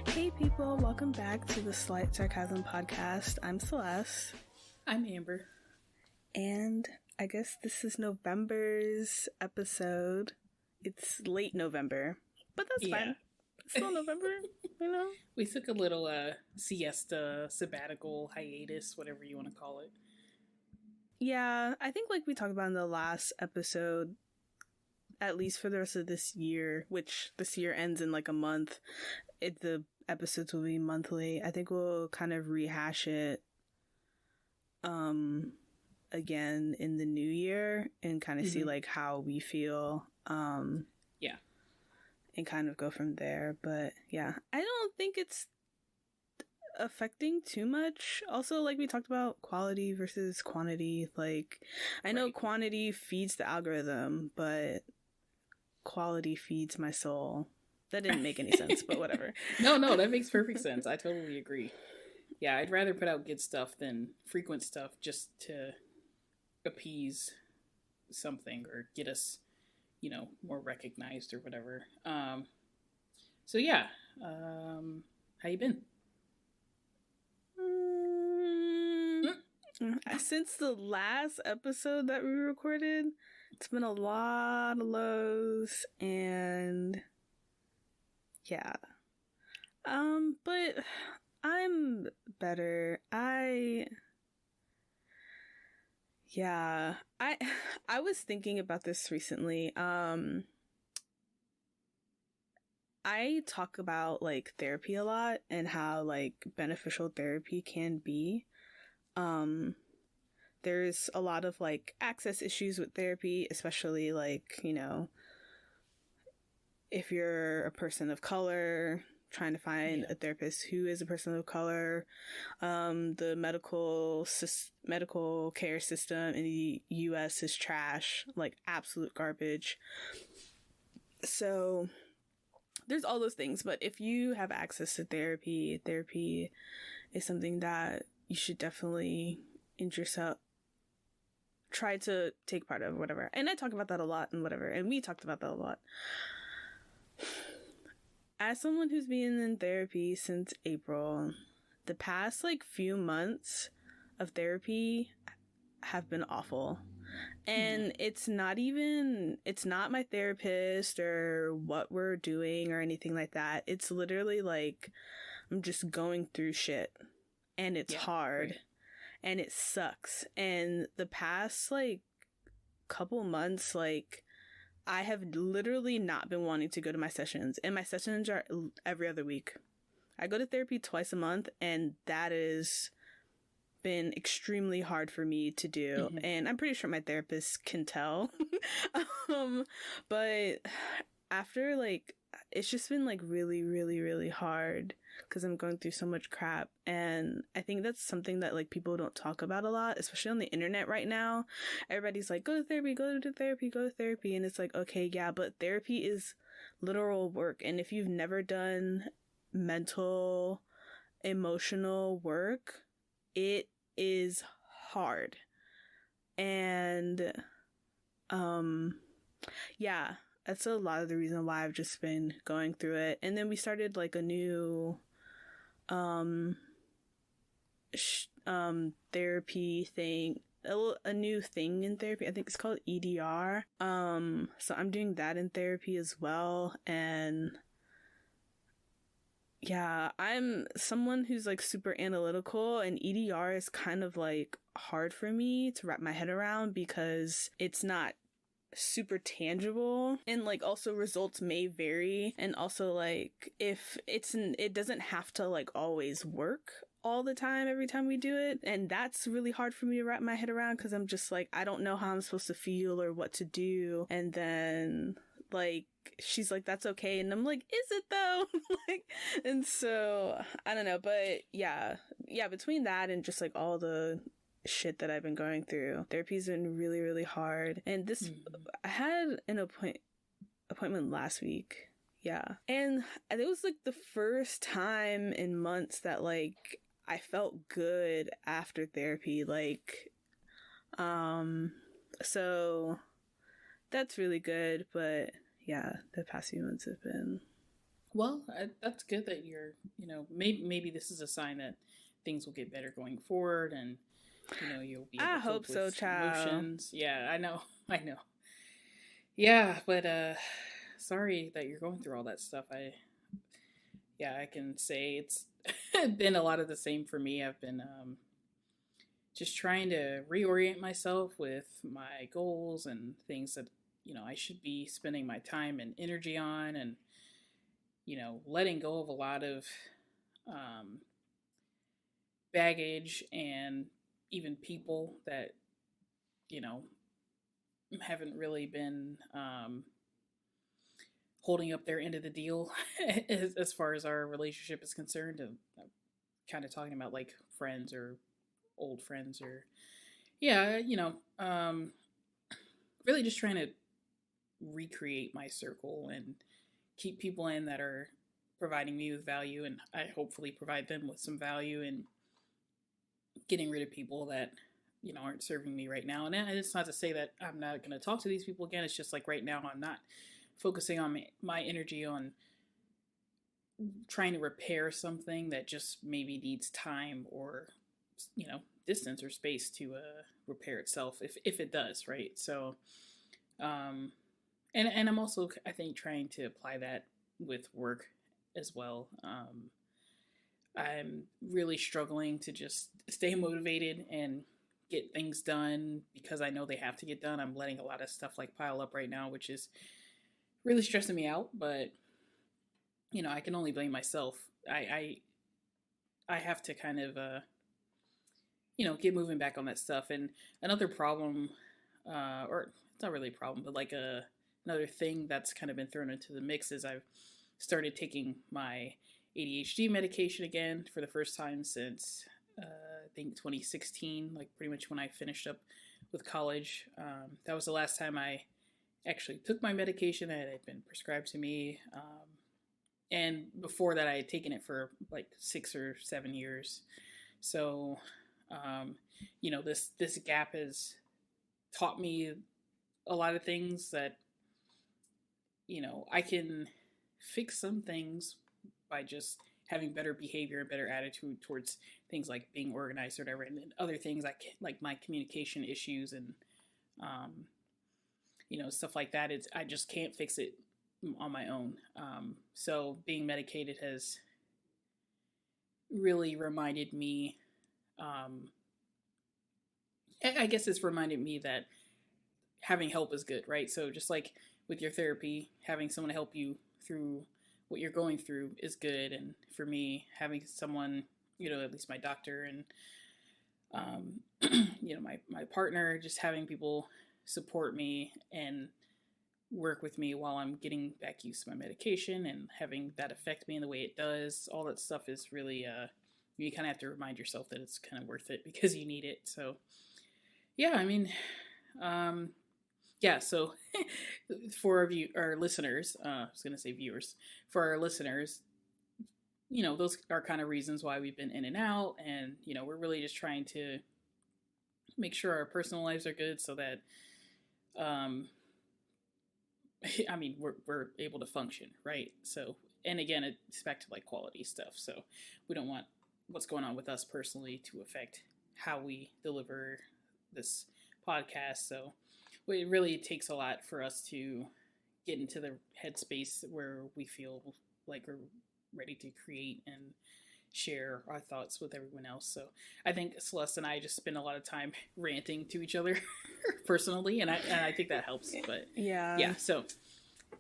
Hey people, welcome back to the Slight Sarcasm Podcast. I'm Celeste. I'm Amber. And I guess this is November's episode. It's late November, but that's fine. It's still November, you know? We took a little siesta, sabbatical, hiatus, whatever you want to call it. Yeah, I think like we talked about in the last episode, at least for the rest of this year, which this year ends in like a month, the episodes will be monthly. I think we'll kind of rehash it again in the new year and kind of see like how we feel. And kind of go from there. But yeah, I don't think it's affecting too much. Also, like we talked about quality versus quantity. Like, I know quantity feeds the algorithm, but quality feeds my soul. That didn't make any sense, but whatever. No, that makes perfect sense. I totally agree. Yeah, I'd rather put out good stuff than frequent stuff just to appease something or get us, you know, more recognized or whatever. So yeah, how you been? Since the last episode that we recorded, it's been a lot of lows and yeah. But I'm better. I was thinking about this recently. I talk about like therapy a lot and how like beneficial therapy can be. There's a lot of like access issues with therapy, especially like, you know, if you're a person of color trying to find a therapist who is a person of color. The medical care system in the US is trash, like absolute garbage. So there's all those things, but if you have access to therapy is something that you should definitely try to take part of, whatever. And I talk about that a lot and whatever, and we talked about that a lot. As someone who's been in therapy since April, the past like few months of therapy have been awful. And it's not my therapist or what we're doing or anything like that. It's literally like I'm just going through shit and it's hard and it sucks. And the past like couple months, like I have literally not been wanting to go to my sessions, and my sessions are every other week. I go to therapy twice a month, and that has been extremely hard for me to do. And I'm pretty sure my therapist can tell. But after like, it's just been like really, really, really hard because I'm going through so much crap. And I think that's something that like people don't talk about a lot, especially on the internet right now. Everybody's like, go to therapy, go to therapy, go to therapy. And it's like, okay, yeah, but therapy is literal work. And if you've never done mental, emotional work, it is hard. And, yeah, that's a lot of the reason why I've just been going through it. And then we started like a new therapy thing, a new thing in therapy. I think it's called EDR. So I'm doing that in therapy as well. And yeah, I'm someone who's like super analytical, and EDR is kind of like hard for me to wrap my head around because it's not super tangible, and like also results may vary, and also like if it doesn't have to like always work all the time every time we do it, and that's really hard for me to wrap my head around because I'm just like, I don't know how I'm supposed to feel or what to do. And then like she's like, that's okay, and I'm like, is it though? Like, and so I don't know, but yeah, between that and just like all the shit that I've been going through, therapy's been really, really hard. And this I had an appointment last week, and it was like the first time in months that like I felt good after therapy, like so that's really good. But yeah, the past few months have been Well, that's good that you're, maybe this is a sign that things will get better going forward, and you'll be able I to hope cope so, with child. emotions. Yeah, I know, I know. Yeah, but sorry that you're going through all that stuff. I can say it's been a lot of the same for me. I've been just trying to reorient myself with my goals and things that I should be spending my time and energy on, and letting go of a lot of um, baggage and even people that you know haven't really been holding up their end of the deal as far as our relationship is concerned. And kind of talking about like friends or old friends, or yeah, really just trying to recreate my circle and keep people in that are providing me with value, and I hopefully provide them with some value, and getting rid of people that aren't serving me right now. And it's not to say that I'm not going to talk to these people again. It's just like right now I'm not focusing on my energy on trying to repair something that just maybe needs time or distance or space to repair itself, if it does, right? So and I'm also, I think, trying to apply that with work as well. I'm really struggling to just stay motivated and get things done because I know they have to get done. I'm letting a lot of stuff like pile up right now, which is really stressing me out. But I can only blame myself. I have to kind of get moving back on that stuff. And another problem, or it's not really a problem, but like another thing that's kind of been thrown into the mix is I've started taking my ADHD medication again for the first time since I think 2016, like pretty much when I finished up with college. That was the last time I actually took my medication that had been prescribed to me. And before that, I had taken it for like 6 or 7 years. So, this gap has taught me a lot of things that, I can fix some things by just having better behavior and better attitude towards things like being organized or whatever. And then other things like my communication issues and, stuff like that. I just can't fix it on my own. So being medicated has really reminded me, I guess it's reminded me that having help is good, right? So just like with your therapy, having someone help you through what you're going through is good. And for me, having someone, at least my doctor and, my partner, just having people support me and work with me while I'm getting back used to my medication and having that affect me in the way it does, all that stuff is really, you kind of have to remind yourself that it's kind of worth it because you need it. So, yeah, I mean, so for our listeners, I was going to say viewers, for our listeners, those are kind of reasons why we've been in and out. And, we're really just trying to make sure our personal lives are good so that, we're able to function, right? So, and again, it's back to like quality stuff. So we don't want what's going on with us personally to affect how we deliver this podcast. So it really takes a lot for us to get into the headspace where we feel like we're ready to create and share our thoughts with everyone else. So I think Celeste and I just spend a lot of time ranting to each other personally, and I think that helps. But yeah. So,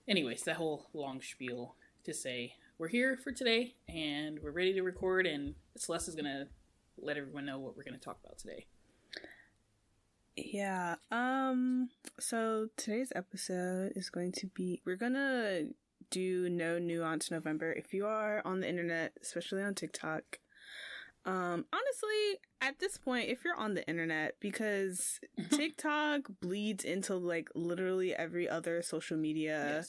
anyways, that whole long spiel to say we're here for today and we're ready to record, and Celeste is gonna let everyone know what we're gonna talk about today. Yeah. So today's episode is going to be, we're gonna do No Nuance November. If you are on the internet, especially on TikTok, honestly, at this point, if you're on the internet, because TikTok bleeds into like literally every other social media,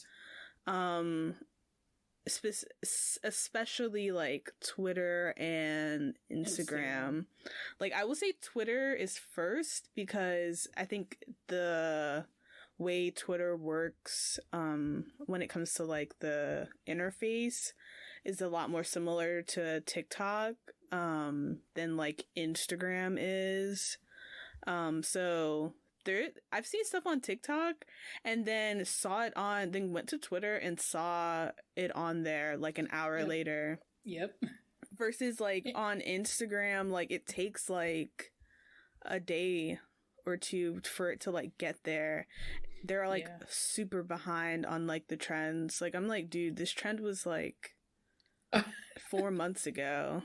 especially like Twitter and Instagram. Like I will say Twitter is first because I think way Twitter works when it comes to like the interface is a lot more similar to TikTok than like Instagram is. So there, I've seen stuff on TikTok and then then went to Twitter and saw it on there like an hour later. Yep. Versus like on Instagram, like it takes like a day or two for it to like get there. They're like super behind on like the trends. Like I'm like, dude, this trend was like 4 months ago.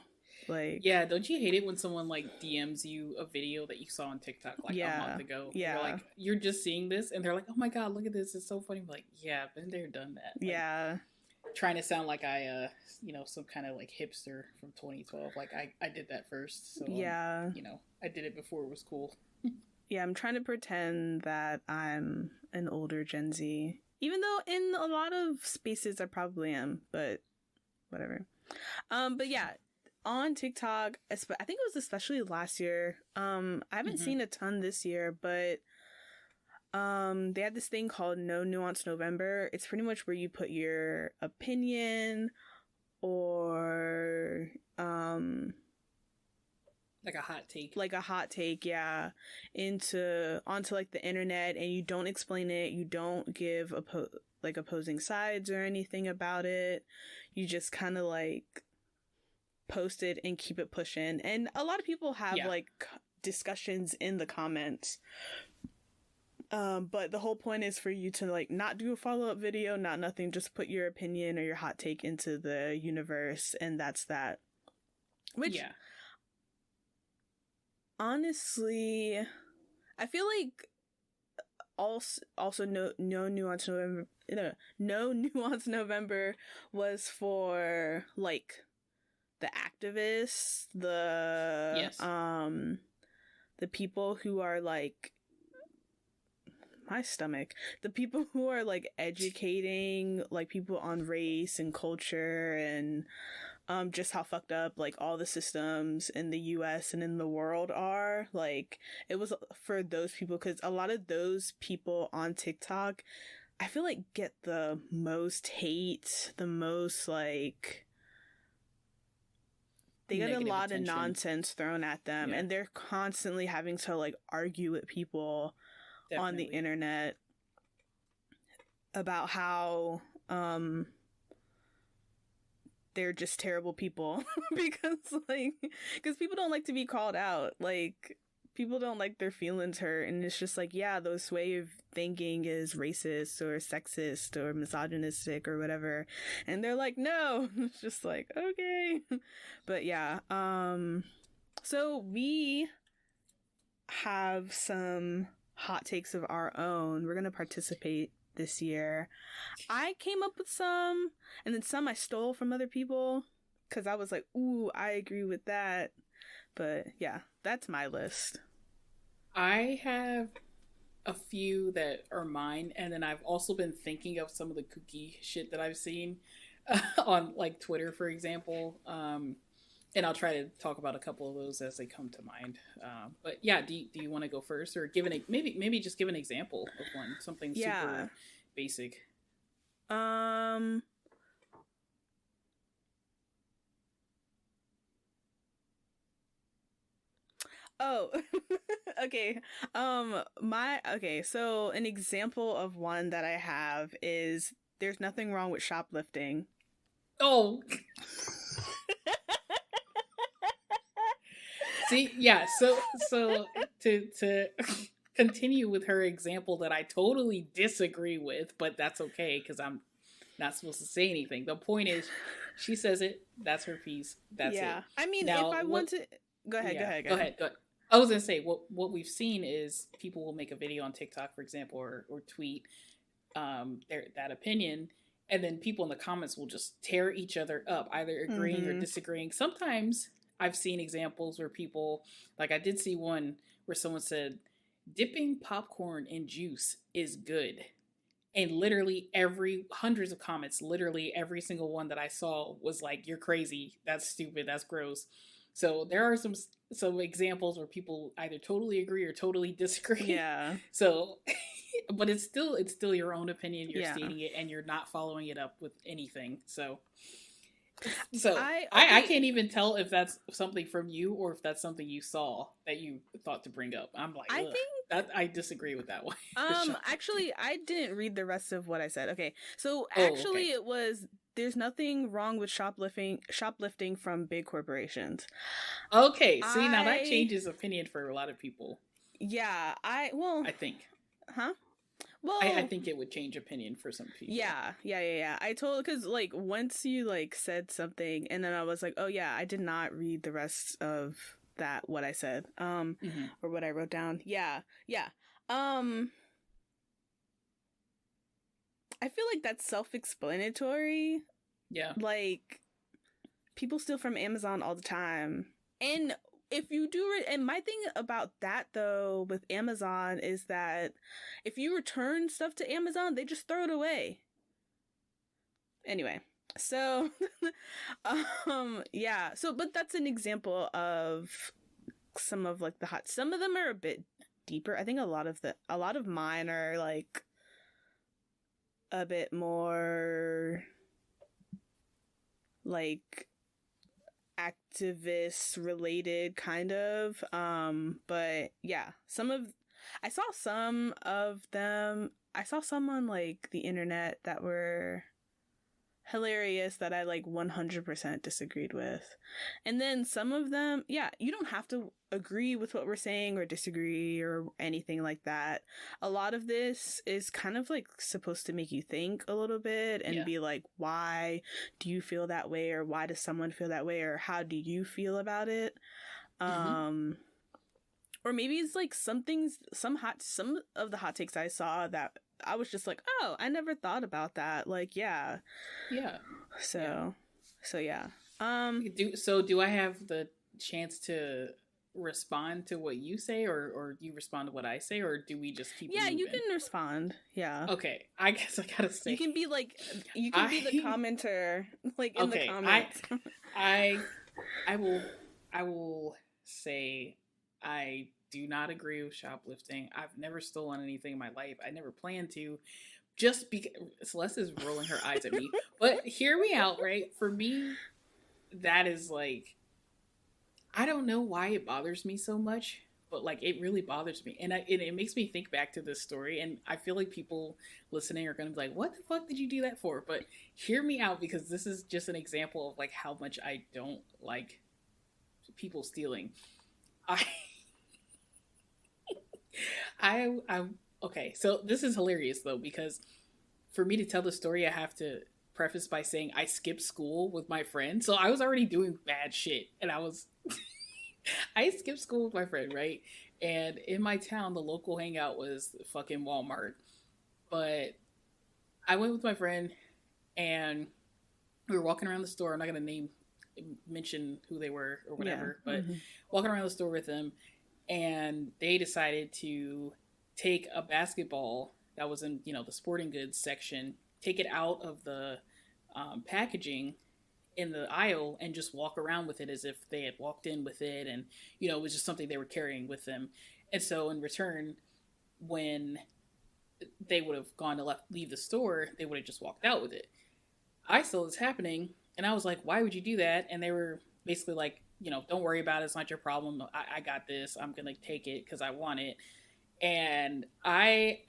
Like, yeah, don't you hate it when someone like DMs you a video that you saw on TikTok like a month ago? Yeah. You're like, you're just seeing this and they're like, oh my god, look at this, it's so funny. I'm like, yeah, been there, done that. Like, yeah. Trying to sound like I some kind of like hipster from 2012. Like I did that first. So yeah. I did it before it was cool. Yeah, I'm trying to pretend that I'm an older Gen Z. Even though in a lot of spaces I probably am, but whatever. But yeah, on TikTok, I think it was especially last year. I haven't seen a ton this year, but they had this thing called No Nuance November. It's pretty much where you put your opinion or like a hot take. Like a hot take, yeah, onto like the internet, and you don't explain it, you don't give opposing sides or anything about it. You just kind of like post it and keep it pushing. And a lot of people have like discussions in the comments. But the whole point is for you to like not do a follow-up video, not nothing, just put your opinion or your hot take into the universe, and that's that. Which honestly, I feel like also no nuance November. No Nuance November was for like the activists, the people who are like the people who are like educating like people on race and culture and just how fucked up like all the systems in the US and in the world are. Like it was for those people, because a lot of those people on TikTok I feel like get the most hate, the most like they get a lot of nonsense thrown at them, and they're constantly having to like argue with people on the internet about how they're just terrible people because people don't like to be called out. Like people don't like their feelings hurt, and it's just like, yeah, this way of thinking is racist or sexist or misogynistic or whatever, and they're like, no. It's just like, okay. But yeah, so we have some hot takes of our own. We're gonna participate this year. I came up with some, and then some I stole from other people because I was like, ooh, I agree with that. But yeah, that's my list. I have a few that are mine, and then I've also been thinking of some of the kooky shit that I've seen on like Twitter, for example. And I'll try to talk about a couple of those as they come to mind. But yeah, do you want to go first, or maybe just give an example of one, something super basic? Oh, okay. So an example of one that I have is there's nothing wrong with shoplifting. Oh. See, yeah, so to continue with her example that I totally disagree with, but that's okay because I'm not supposed to say anything. The point is, she says it, that's her piece, that's it. I mean, now, if I want to... Go ahead. I was going to say, what we've seen is people will make a video on TikTok, for example, or tweet that opinion, and then people in the comments will just tear each other up, either agreeing or disagreeing. Sometimes I've seen examples where people, like I did see one where someone said, dipping popcorn in juice is good. And literally hundreds of comments, literally every single one that I saw was like, you're crazy, that's stupid, that's gross. So there are some examples where people either totally agree or totally disagree. Yeah. So, but it's still your own opinion. You're Yeah. stating it, and you're not following it up with anything. So Okay. I can't even tell if that's something from you or if that's something you saw that you thought to bring up. I'm like, I ugh, think I disagree with that one. actually I didn't read the rest of what I said. Okay. So Oh, actually okay. it was there's nothing wrong with shoplifting from big corporations. Okay, see, now that I changes opinion for a lot of people. yeah, I think. huh? I Well, think it would change opinion for some people. yeah. I told because like once you like said something, and then I was like, oh yeah, I did not read the rest of that what I said, or what I wrote down. Yeah. I feel like that's self-explanatory. Yeah. Like people steal from Amazon all the time, and if you do it, and my thing about that though with Amazon is that if you return stuff to Amazon, they just throw it away. Anyway, so yeah, so but that's an example of some of like some of them are a bit deeper. I think a lot of mine are like a bit more like activist related kind of, but yeah, I saw some of them. I saw some on like the internet that were hilarious that I like 100% disagreed with. And then some of them, yeah, you don't have to agree with what we're saying or disagree or anything like that. A lot of this is kind of like supposed to make you think a little bit and be like, why do you feel that way, or why does someone feel that way, or how do you feel about it? Or maybe it's like some of the hot takes I saw that I was just like, oh, I never thought about that. Like, yeah. So yeah. Do I have the chance to respond to what you say, or you respond to what I say, or do we just keep moving? You can respond. Yeah. Okay, I guess I gotta say you can be the commenter, like in the comments. I will say I do not agree with shoplifting. I've never stolen anything in my life. I never plan to. Just because Celeste is rolling her eyes at me, but hear me out, right? For me, that is like, I don't know why it bothers me so much, but like it really bothers me, and it makes me think back to this story, and I feel like people listening are gonna be like, "What the fuck did you do that for?" But hear me out, because this is just an example of like how much I don't like people stealing. I okay, so this is hilarious though, because for me to tell the story, I have to preface by saying I skipped school with my friend. So I was already doing bad shit, and I skipped school with my friend, right? And in my town, the local hangout was fucking Walmart. But I went with my friend, and we were walking around the store. I'm not gonna mention who they were or whatever, but walking around the store with them, and they decided to take a basketball that was in, the sporting goods section, take it out of the packaging in the aisle, and just walk around with it as if they had walked in with it, and it was just something they were carrying with them. And so in return, when they would have gone to leave the store, they would have just walked out with it. I saw this happening, and I was like, why would you do that? And they were basically like, don't worry about it. It's not your problem. I got this. I'm going to take it because I want it. And I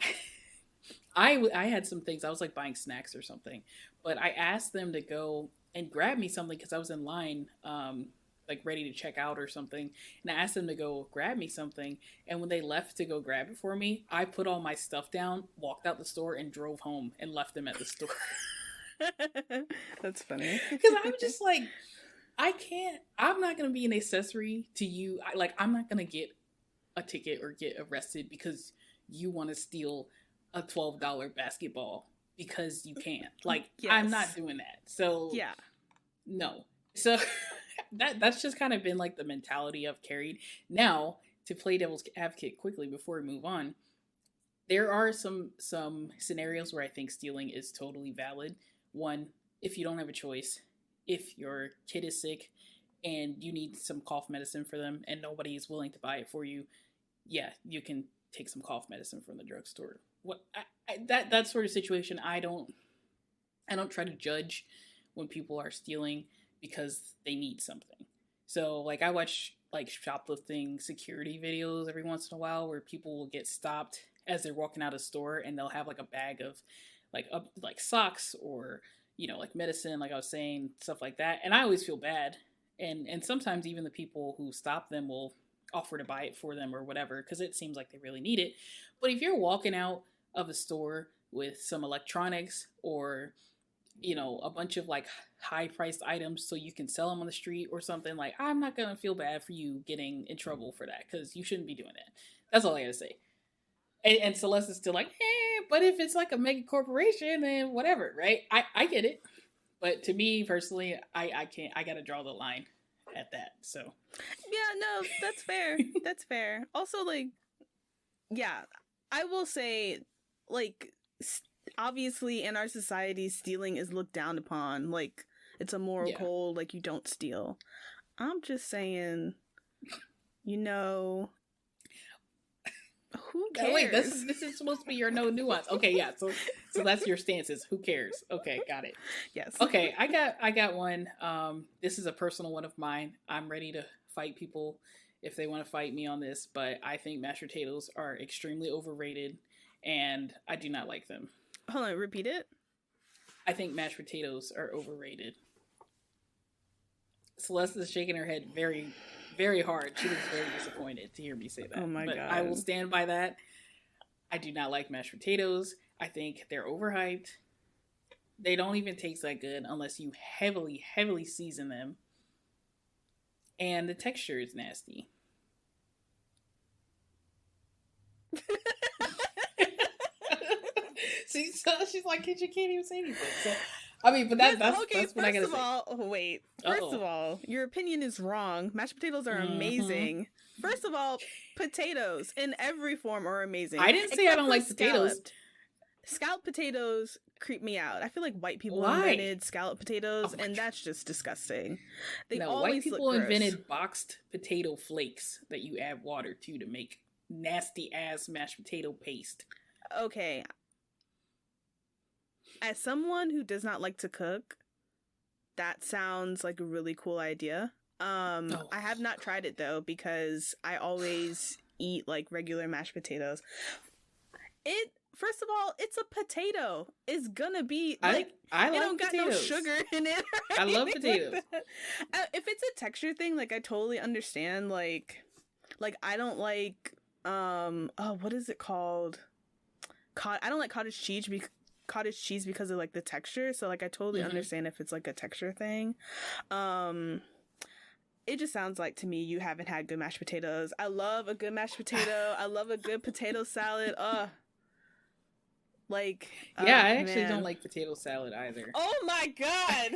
had some things. I was like buying snacks or something. But I asked them to go and grab me something because I was in line, like ready to check out or something. And I asked them to go grab me something. And when they left to go grab it for me, I put all my stuff down, walked out the store, and drove home and left them at the store. That's funny. Because I'm just like, I'm not going to be an accessory to you. I'm not going to get a ticket or get arrested because you want to steal a $12 basketball because you can. Yes. I'm not doing that. So, yeah. No. So, that's just kind of been like the mentality I've carried. Now, to play devil's advocate quickly before we move on, there are some scenarios where I think stealing is totally valid. One, if you don't have a choice, if your kid is sick, and you need some cough medicine for them and nobody is willing to buy it for you, yeah, you can take some cough medicine from the drugstore. That sort of situation, I don't try to judge when people are stealing because they need something. So like I watch like shoplifting security videos every once in a while where people will get stopped as they're walking out of the store and they'll have like a bag of like socks or, you know, like medicine, like I was saying, stuff like that. And I always feel bad. And sometimes even the people who stop them will offer to buy it for them or whatever, because it seems like they really need it. But if you're walking out of a store with some electronics or, you know, a bunch of like high priced items so you can sell them on the street or something, like I'm not going to feel bad for you getting in trouble for that, because you shouldn't be doing that. That's all I got to say. And Celeste is still like, but if it's like a mega corporation, then whatever, right? I get it. But to me personally, I can't, I got to draw the line at that. So yeah, no, that's fair. That's fair. Also, like, yeah, I will say, like, obviously in our society, stealing is looked down upon. Like, it's a moral code, like, you don't steal. I'm just saying, you know, who cares? Wait, this is supposed to be your no nuance. Okay, yeah. So that's your stances. Who cares? Okay, got it. Yes. Okay, I got one. This is a personal one of mine. I'm ready to fight people if they want to fight me on this, but I think mashed potatoes are extremely overrated, and I do not like them. Hold on, repeat it. I think mashed potatoes are overrated. Celeste is shaking her head very, very hard. She was very disappointed to hear me say that. Oh my God. I will stand by that. I do not like mashed potatoes. I think they're overhyped. They don't even taste that good unless you heavily, heavily season them. And the texture is nasty. See, so she's like, you can't even say anything. So, I mean, but that's what I gotta say. First of all, your opinion is wrong. Mashed potatoes are amazing. First of all, potatoes in every form are amazing. I didn't say I don't like potatoes. Scalloped potatoes creep me out. I feel like white people invented scalloped potatoes, and that's just disgusting. White people invented boxed potato flakes that you add water to make nasty ass mashed potato paste. Okay. As someone who does not like to cook, that sounds like a really cool idea. I have not tried it though, because I always eat like regular mashed potatoes. First of all, it's a potato. It's gonna be like I like it don't potatoes. Got no sugar in it. I love potatoes. If it's a texture thing, like I totally understand. Like I don't like what is it called? I don't like cottage cheese because of like the texture. So like I totally understand if it's like a texture thing. It just sounds like to me you haven't had good mashed potatoes. I love a good mashed potato. I love a good potato salad. I actually don't like potato salad either. Oh my God.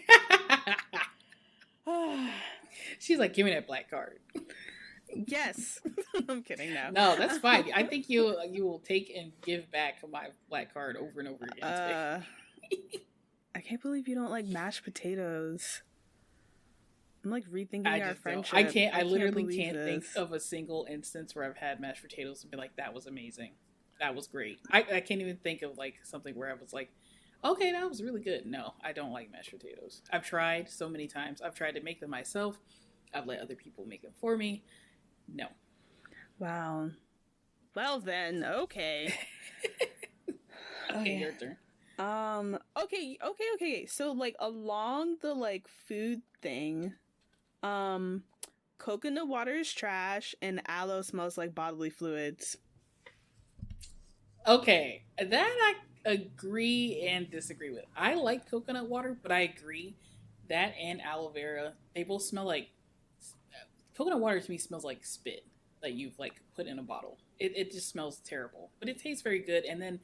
She's like, give me that black card. Yes. I'm kidding now. No, that's fine. I think you will take and give back my black card over and over again today. I can't believe you don't like mashed potatoes. I'm like rethinking our friendship. I literally can't think of a single instance where I've had mashed potatoes and be like, that was amazing. That was great. I can't even think of like something where I was like, okay, that was really good. No, I don't like mashed potatoes. I've tried so many times. I've tried to make them myself. I've let other people make them for me. No. Wow. Well then, okay. Okay, your turn. Okay. So like along the like food thing, coconut water is trash and aloe smells like bodily fluids. Okay, that I agree and disagree with. I like coconut water, but I agree that and aloe vera, they both smell like coconut water. To me smells like spit that you've like put in a bottle. It just smells terrible, but it tastes very good. And then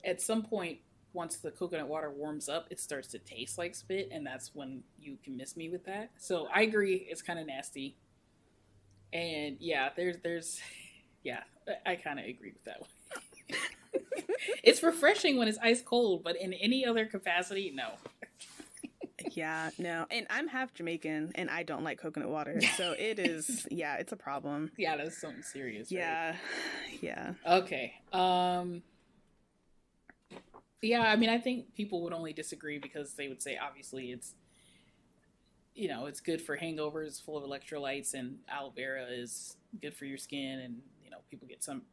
at some point, once the coconut water warms up, it starts to taste like spit, and that's when you can miss me with that. So I agree, it's kind of nasty. And yeah, there's I kind of agree with that one. It's refreshing when it's ice cold, but in any other capacity, no. Yeah, no. And I'm half Jamaican and I don't like coconut water. So it is, yeah, it's a problem. Yeah, that's something serious, Yeah. right? Yeah. Okay. Yeah, I mean, I think people would only disagree because they would say, obviously, it's, it's good for hangovers, full of electrolytes, and aloe vera is good for your skin, and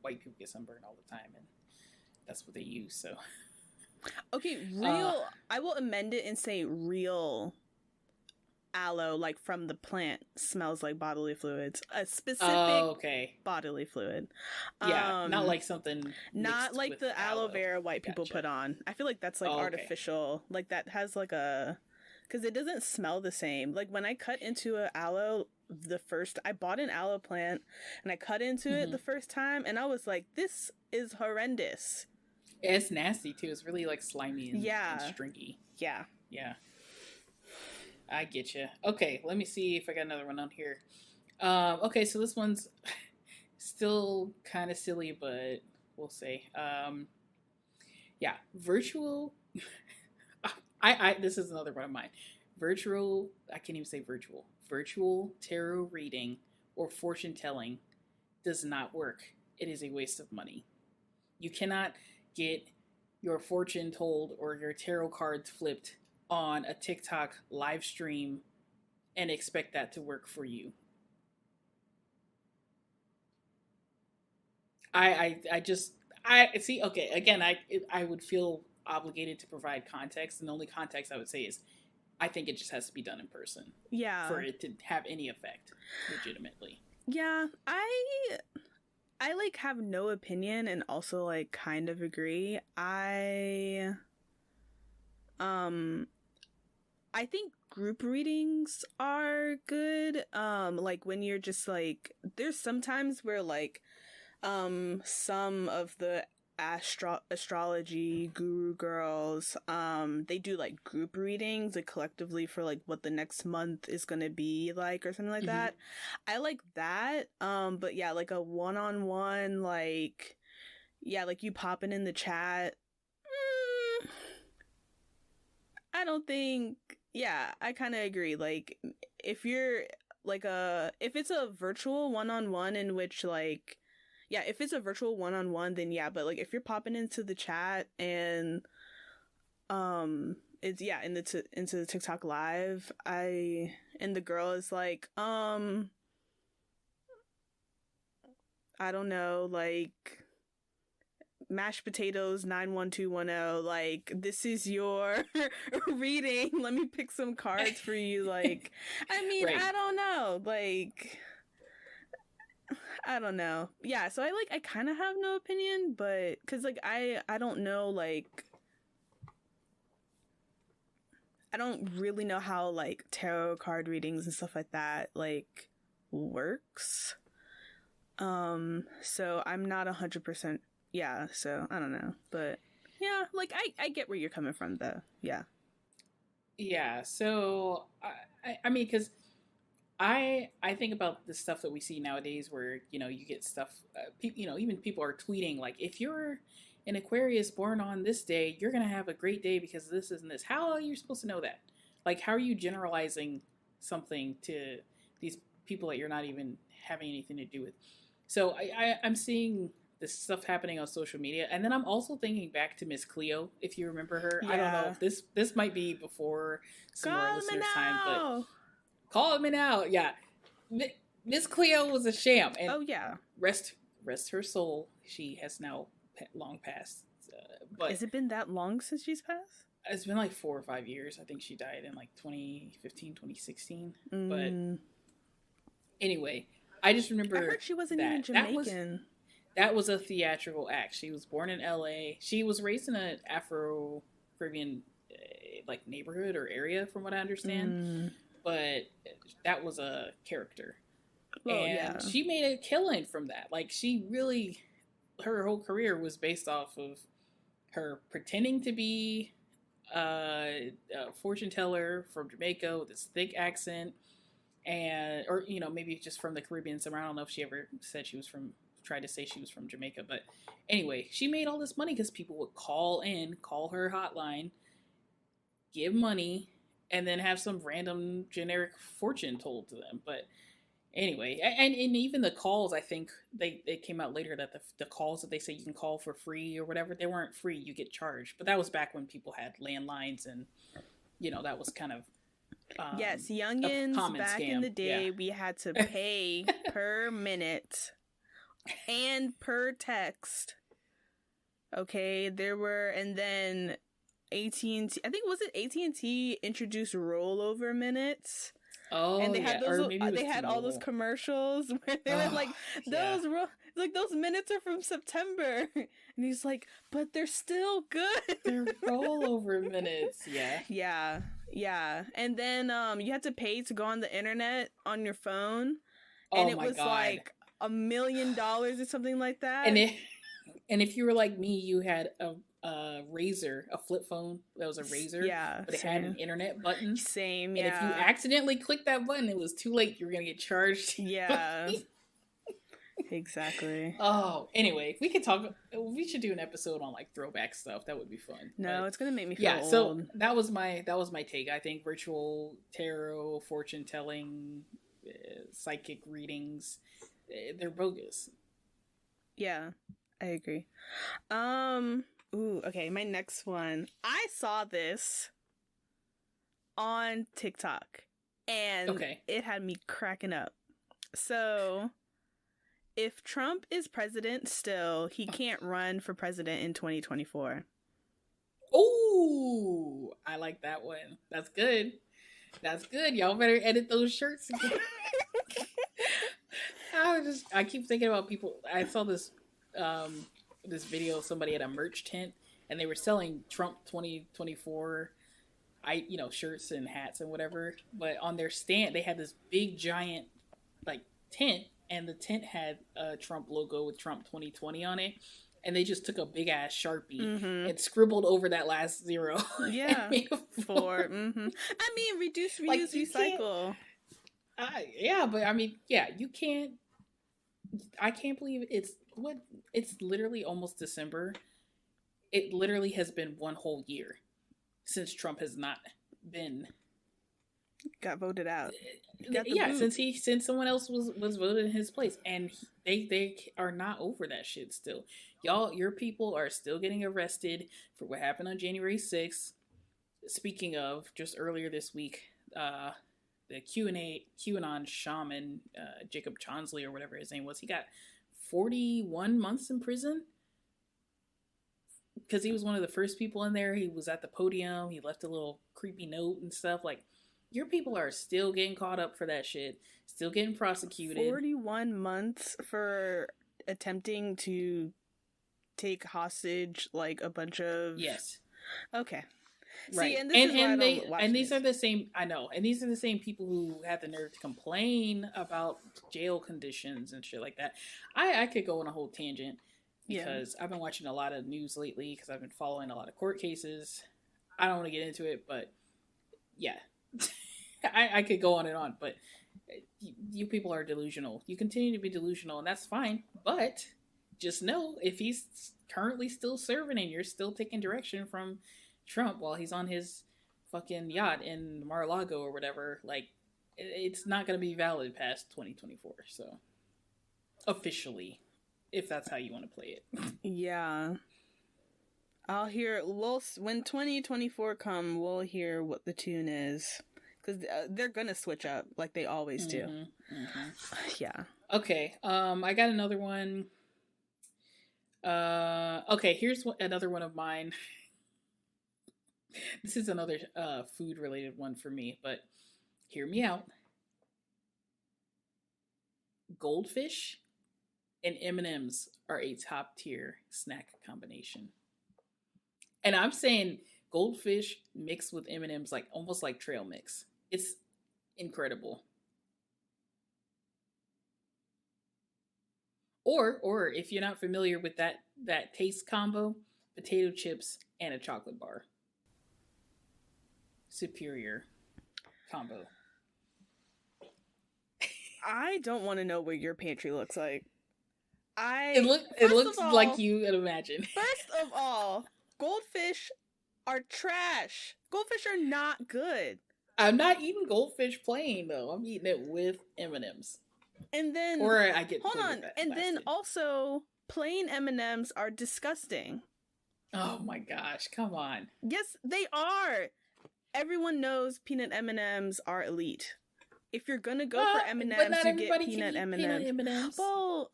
white people get sunburn all the time, and that's what they use. So, Okay, I will amend it and say real aloe, like from the plant, smells like bodily fluids. A specific okay, bodily fluid. yeah, not like something not mixed like with the aloe vera white people Gotcha. put on. I feel like that's like artificial. Like that has like a, because it doesn't smell the same. Like when I cut into a aloe, I bought an aloe plant and I cut into it the first time and I was like, this is horrendous. It's nasty too. It's really like slimy and stringy. Yeah. Yeah. I get you. Okay, let me see if I got another one on here. Okay, so this one's still kind of silly, but we'll say. Yeah, virtual. This is another one of mine. Virtual. I can't even say virtual. Virtual tarot reading or fortune telling does not work. It is a waste of money. You cannot get your fortune told or your tarot cards flipped on a TikTok live stream and expect that to work for you. I see. Okay, again, I would feel obligated to provide context, and the only context I would say is I think it just has to be done in person. Yeah. For it to have any effect, legitimately. Yeah, I like have no opinion and also like kind of agree. I think group readings are good. Like when you're just like, there's sometimes where like some of the astrology guru girls, they do like group readings like collectively for like what the next month is gonna be like or something like that. I like that. But yeah, like a one-on-one, like, yeah, like you popping in the chat, I don't think, yeah, I kind of agree. Like if you're like if it's a virtual one-on-one in which like, yeah, if it's a virtual one-on-one, then yeah, but like if you're popping into the chat and it's, yeah, into the TikTok live, and the girl is like, I don't know, like mashed potatoes 91210, like this is your reading, let me pick some cards for you, like, I mean, right. I don't know, like, I don't know. Yeah, so I kind of have no opinion, but because like I don't know, like I don't really know how like tarot card readings and stuff like that like works. So I'm not 100%. Yeah, so I don't know, but yeah, like I get where you're coming from though. Yeah. Yeah. So I mean, because I think about the stuff that we see nowadays where, you get stuff, even people are tweeting, like, if you're an Aquarius born on this day, you're going to have a great day because this and this. How are you supposed to know that? Like, how are you generalizing something to these people that you're not even having anything to do with? So I'm seeing this stuff happening on social media. And then I'm also thinking back to Miss Cleo, if you remember her. Yeah. I don't know if this might be before some of our listeners' time, but... Call me now. Yeah. Miss Cleo was a sham. And oh, yeah. Rest her soul. She has now long passed. But has it been that long since she's passed? It's been like 4 or 5 years. I think she died in like 2015, 2016. But anyway, I just remember. I heard she wasn't even Jamaican. That was a theatrical act. She was born in LA. She was raised in an Afro-Caribbean like neighborhood or area, from what I understand. But that was a character. Well, and yeah. She made a killing from that. Like, she really, her whole career was based off of her pretending to be a fortune teller from Jamaica with this thick accent, or maybe just from the Caribbean somewhere. I don't know if she ever said tried to say she was from Jamaica. But anyway, she made all this money because people would call her hotline, give money, and then have some random generic fortune told to them. But anyway, and even the calls, I think they came out later that the calls that they say you can call for free or whatever, they weren't free. You get charged. But that was back when people had landlines, and that was kind of yes, youngins back scam. in the day, we had to pay per minute and per text. Okay, and then AT&T, I think, was it AT&T introduced rollover minutes? Oh, and they had they had all those commercials where they were like, those minutes are from September, and he's like, but they're still good. They're rollover minutes. Yeah. And then you had to pay to go on the internet on your phone, and it was like $1 million or something like that. And if you were like me, you had a Razor, a flip phone that was a Razor, but it had an internet button. Same, and if you accidentally clicked that button, it was too late. You were gonna get charged. Yeah. Exactly. Oh, anyway, we should do an episode on like throwback stuff. That would be fun. No, it's gonna make me feel old. So that was my take. I think virtual tarot, fortune telling, psychic readings, they're bogus. Yeah, I agree. Ooh, okay, my next one. I saw this on TikTok, and it had me cracking up. So, if Trump is president still, he can't run for president in 2024. Ooh, I like that one. That's good. Y'all better edit those shirts again. I keep thinking about people. I saw this this video of somebody at a merch tent, and they were selling Trump 2024 shirts and hats and whatever, but on their stand they had this big giant like tent, and the tent had a Trump logo with Trump 2020 on it, and they just took a big ass Sharpie and scribbled over that last zero. Yeah. I mean, reduce, reuse, recycle. Yeah, but I mean, you can't. I can't believe it's literally almost December. It literally has been one whole year since Trump has not got voted out. Since someone else was voted in his place, and they are not over that shit still. Your people are still getting arrested for what happened on January 6th. Speaking of, just earlier this week, the QAnon shaman, Jacob Chansley or whatever his name was, he got 41 months in prison because he was one of the first people in there. He was at the podium. He left a little creepy note and stuff. Like, your people are still getting caught up for that shit, still getting prosecuted. 41 months for attempting to take hostage like a bunch of... Yes. Okay. Right. See, these are the same, I know, and these are the same people who have the nerve to complain about jail conditions and shit like that. I could go on a whole tangent because I've been watching a lot of news lately because I've been following a lot of court cases. I don't want to get into it, but yeah, I could go on and on, but you people are delusional. You continue to be delusional, and that's fine, but just know if he's currently still serving and you're still taking direction from Trump while he's on his fucking yacht in Mar-a-Lago or whatever, like, it's not going to be valid past 2024, so officially, if that's how you want to play it. Yeah. I'll hear, when 2024 come, we'll hear what the tune is, because they're going to switch up like they always do. Yeah. Okay, I got another one. Okay, here's another one of mine. This is another food-related one for me, but hear me out. Goldfish and M&Ms are a top-tier snack combination. And I'm saying goldfish mixed with M&Ms, like almost like trail mix. It's incredible. Or if you're not familiar with that taste combo, potato chips and a chocolate bar. Superior combo. I don't want to know what your pantry looks like. It looks like you would imagine. First of all, goldfish are trash. Goldfish are not good. I'm not eating goldfish plain though. I'm eating it with M&Ms. And then Or I get hold flavor on, and then blasted. also plain M&Ms are disgusting. Oh my gosh, come on. Yes, they are. Everyone knows peanut M&Ms are elite. If you're gonna go for But M&Ms, not you get everybody can peanut eat peanut M&Ms. M&Ms. Well,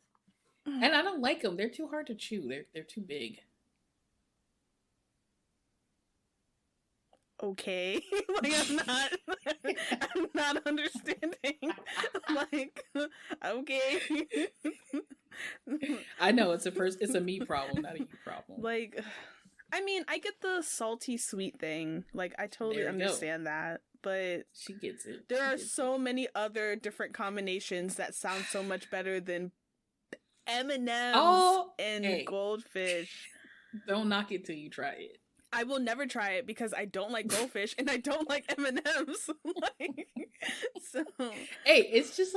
And I don't like them. They're too hard to chew. They're too big. okay. Like I'm not understanding. Like, okay. I know it's a me problem, not a you problem. Like, I mean, I get the salty sweet thing. Like, I totally There we go. understand that. But She gets it. there are so many other different combinations that sound so much better than M&Ms and goldfish. Don't knock it till you try it. I will never try it because I don't like goldfish and I don't like M&Ms. Like, so hey, it's just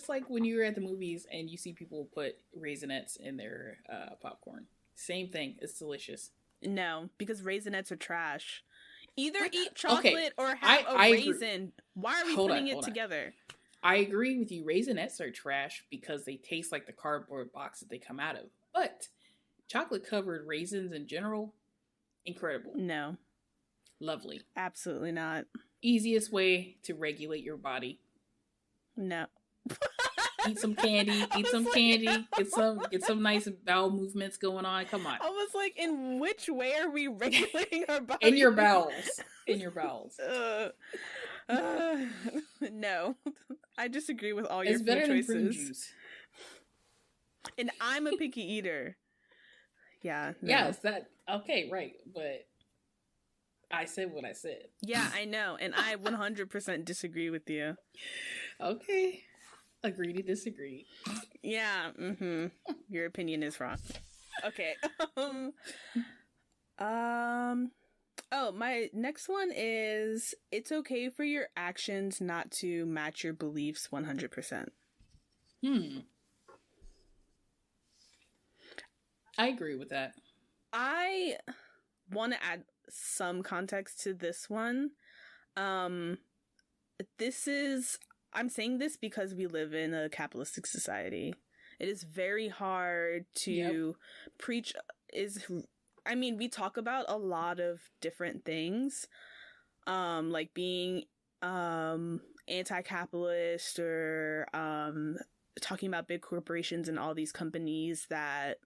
like when you're at the movies and you see people put Raisinets in their popcorn. Same thing. It's delicious. No, because Raisinets are trash. Either eat chocolate or have a raisin. Agree. Why are we putting it together? I agree with you. Raisinets are trash because they taste like the cardboard box that they come out of. But chocolate-covered raisins in general, incredible. No. Lovely. Absolutely not. Easiest way to regulate your body. No. Eat some candy. Eat some candy. Get some nice bowel movements going on. Come on. I was like, in which way are we regulating our body? In your bowels. In your bowels. No. I disagree with all your food choices. Than prune juice. And I'm a picky eater. Yeah. No. Yes, that okay, right. But I said what I said. Yeah, I know. And I 100% disagree with you. Okay. Agree to disagree. Yeah, your opinion is wrong. Okay. Oh, my next one is it's okay for your actions not to match your beliefs 100%. I agree with that. I want to add some context to this one. I'm saying this because we live in a capitalistic society. It is very hard to preach. We talk about a lot of different things, like being anti-capitalist or talking about big corporations and all these companies that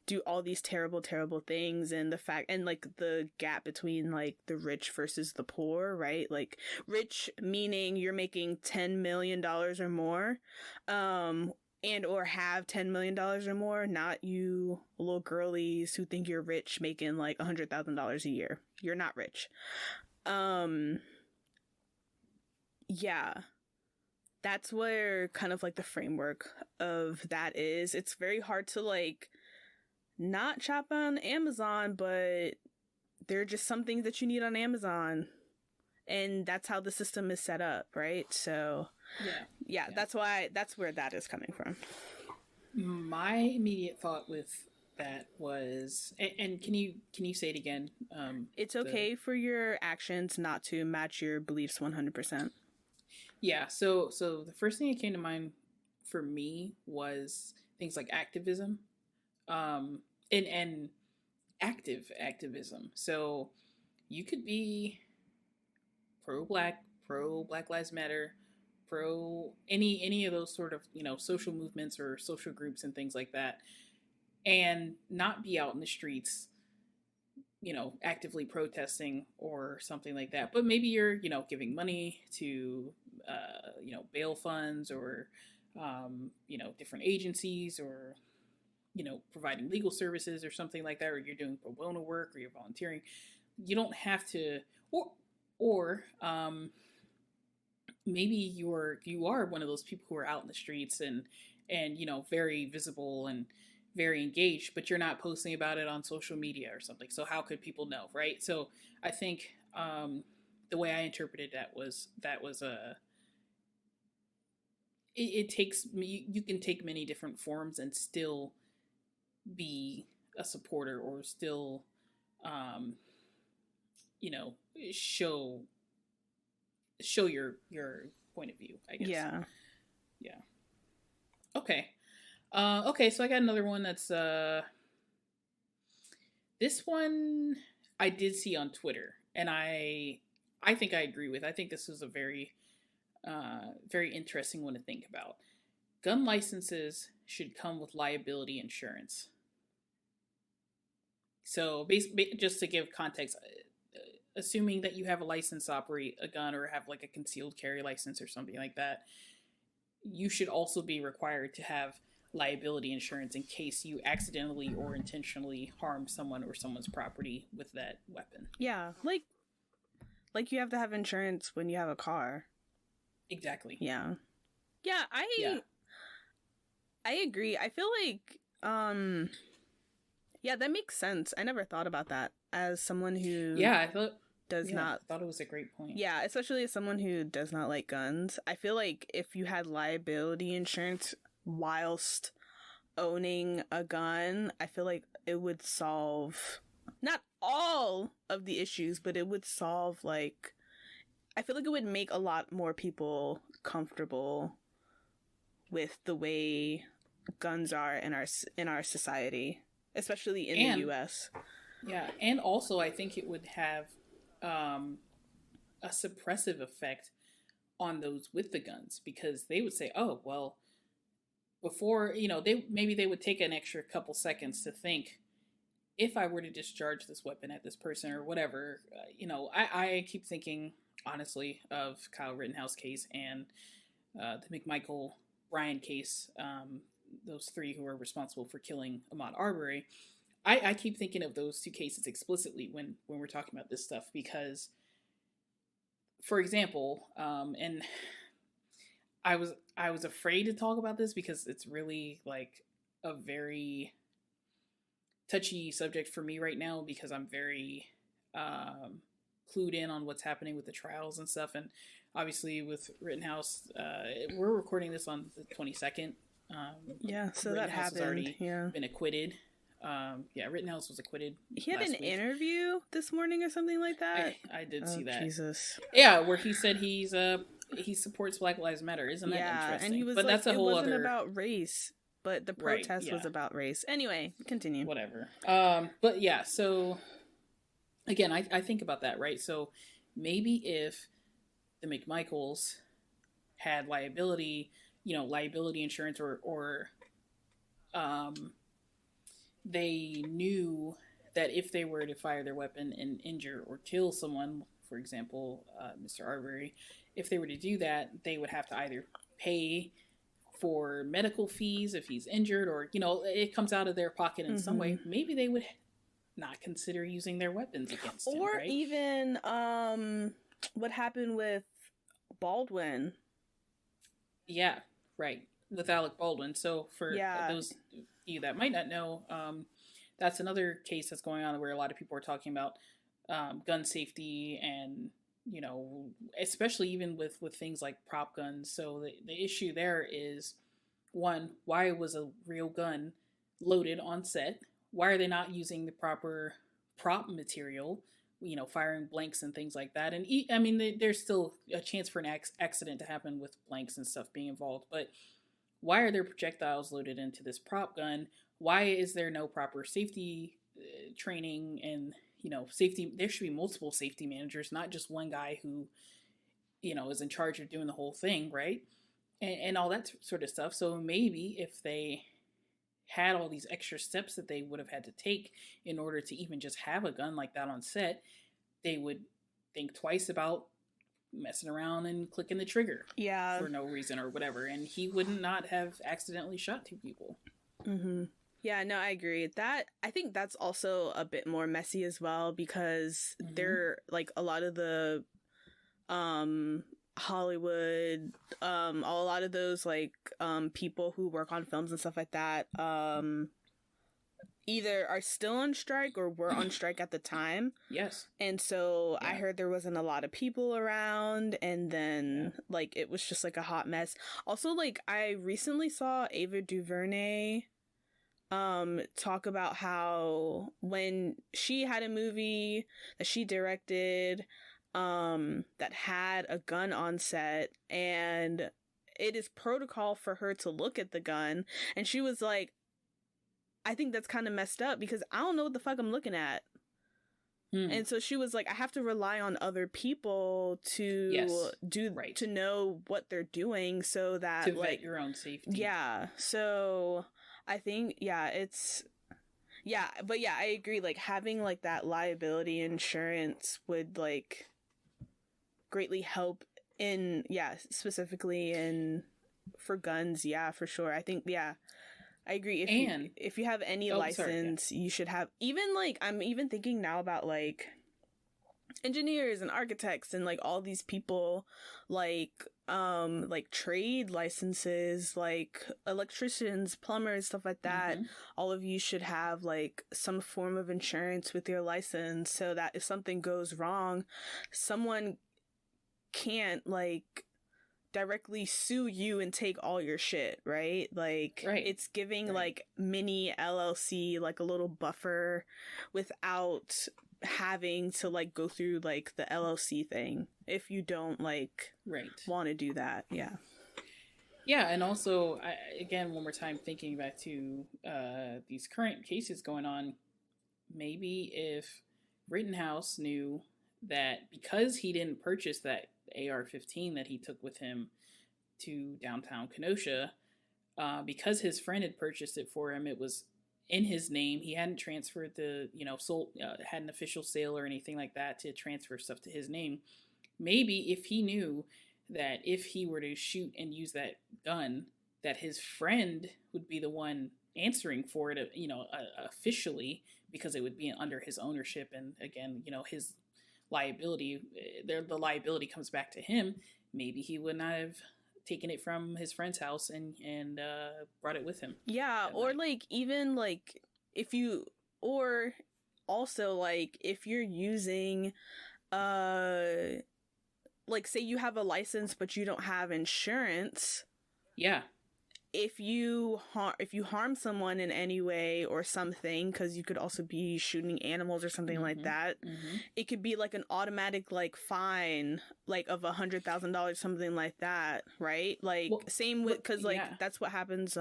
do all these terrible, terrible things, and the fact and like the gap between like the rich versus the poor, right? Like rich meaning you're making $10 million or more, and or have $10 million or more, not you little girlies who think you're rich making like $100,000 a year. You're not rich. Yeah. That's where kind of like the framework of that is. It's very hard to like not shop on Amazon, but there are just some things that you need on Amazon. And that's how the system is set up, right? So yeah. That's where that is coming from. My immediate thought with that was, and can you say it again? It's okay for your actions not to match your beliefs 100%. Yeah. So the first thing that came to mind for me was things like activism, and active activism. So you could be pro-Black Lives Matter, pro any of those sort of, social movements or social groups and things like that, and not be out in the streets, actively protesting or something like that. But maybe you're, giving money to, bail funds or, different agencies or, providing legal services or something like that, or you're doing pro bono work or you're volunteering. You don't have to, or maybe you are one of those people who are out in the streets and very visible and very engaged, but you're not posting about it on social media or something. So how could people know, right? So I think the way I interpreted that was it takes you can take many different forms and still be a supporter or still show your point of view, I guess. Yeah. Okay. Okay, so I got another one that's this one I did see on Twitter, and I think I agree with. I think this was a very very interesting one to think about. Gun licenses should come with liability insurance. So, just to give context, assuming that you have a license to operate a gun or have like a concealed carry license or something like that, you should also be required to have liability insurance in case you accidentally or intentionally harm someone or someone's property with that weapon. Yeah, like you have to have insurance when you have a car. Exactly. Yeah, I agree. I feel like yeah, that makes sense. I never thought about that as someone who I thought it was a great point. Yeah, especially as someone who does not like guns. I feel like if you had liability insurance whilst owning a gun, I feel like it would solve not all of the issues, but it would solve like I feel like it would make a lot more people comfortable with the way guns are in our society, especially in the US. Yeah, and also I think it would have a suppressive effect on those with the guns, because they would say, "Oh, well, before, they would take an extra couple seconds to think, if I were to discharge this weapon at this person or whatever." I keep thinking honestly of Kyle Rittenhouse case and the McMichael Bryan case, those three who were responsible for killing Ahmaud Arbery. I keep thinking of those two cases explicitly when we're talking about this stuff, because, for example, and I was afraid to talk about this because it's really like a very touchy subject for me right now, because I'm very clued in on what's happening with the trials and stuff, and obviously with Rittenhouse, we're recording this on the 22nd. So Rittenhouse that happened. Has already yeah, been acquitted. Rittenhouse was acquitted. He had an interview this morning or something like that. I did see that. Jesus. Yeah, where he said he supports Black Lives Matter. Isn't that interesting? And he was but like, that's a whole it wasn't other about race, but the protest was about race. Anyway, continue. Whatever. But yeah, so again, I think about that, right? So maybe if the McMichaels had liability insurance, or they knew that if they were to fire their weapon and injure or kill someone, for example, Mr. Arbery, if they were to do that, they would have to either pay for medical fees if he's injured, or, it comes out of their pocket in some way. Maybe they would not consider using their weapons against him, or right? even what happened with Baldwin. Yeah, right. With Alec Baldwin. So for those of you that might not know, that's another case that's going on where a lot of people are talking about gun safety, and especially even with things like prop guns. So the issue there is, one, why was a real gun loaded on set? Why are they not using the proper prop material, firing blanks and things like that? And there's still a chance for an accident to happen with blanks and stuff being involved, but why are there projectiles loaded into this prop gun? Why is there no proper safety training and, safety? There should be multiple safety managers, not just one guy who, is in charge of doing the whole thing, right? And all that sort of stuff. So maybe if they had all these extra steps that they would have had to take in order to even just have a gun like that on set, they would think twice about messing around and clicking the trigger for no reason or whatever, and he would not have accidentally shot two people. Yeah, no, I agree. I think that's also a bit more messy as well, because they're like a lot of the Hollywood, a lot of those like people who work on films and stuff like that either are still on strike or were on strike at the time. Yes. And so I heard there wasn't a lot of people around, and then like it was just like a hot mess. Also, like I recently saw Ava DuVernay talk about how when she had a movie that she directed, that had a gun on set, and it is protocol for her to look at the gun, and she was like, I think that's kind of messed up because I don't know what the fuck I'm looking at. And so she was like, I have to rely on other people to to know what they're doing so that to vet your own safety. Yeah. So I think, but yeah, I agree. Like having like that liability insurance would like greatly help in, specifically in for guns. Yeah, for sure. I think, I agree. If you have any license, you should have, even like, I'm even thinking now about like engineers and architects and like all these people like trade licenses, like electricians, plumbers, stuff like that. All of you should have like some form of insurance with your license so that if something goes wrong, someone can't like directly sue you and take all your shit, right? Like, it's giving like mini LLC like a little buffer without having to like go through like the LLC thing if you don't like want to do that. And also, again, one more time, thinking back to these current cases going on, maybe if Rittenhouse knew that because he didn't purchase that AR-15 that he took with him to downtown Kenosha, because his friend had purchased it for him, it was in his name. He hadn't transferred sold, had an official sale or anything like that to transfer stuff to his name. Maybe if he knew that if he were to shoot and use that gun, that his friend would be the one answering for it, officially, because it would be under his ownership, and again, his liability, the liability comes back to him. Maybe he would not have taken it from his friend's house and brought it with him. Or like even like if you, or also like if you're using like say you have a license but you don't have insurance. If you harm someone in any way or something, because you could also be shooting animals or something like that, it could be like an automatic like fine, like of $100,000, something like that, right? Like same with, because like that's what happens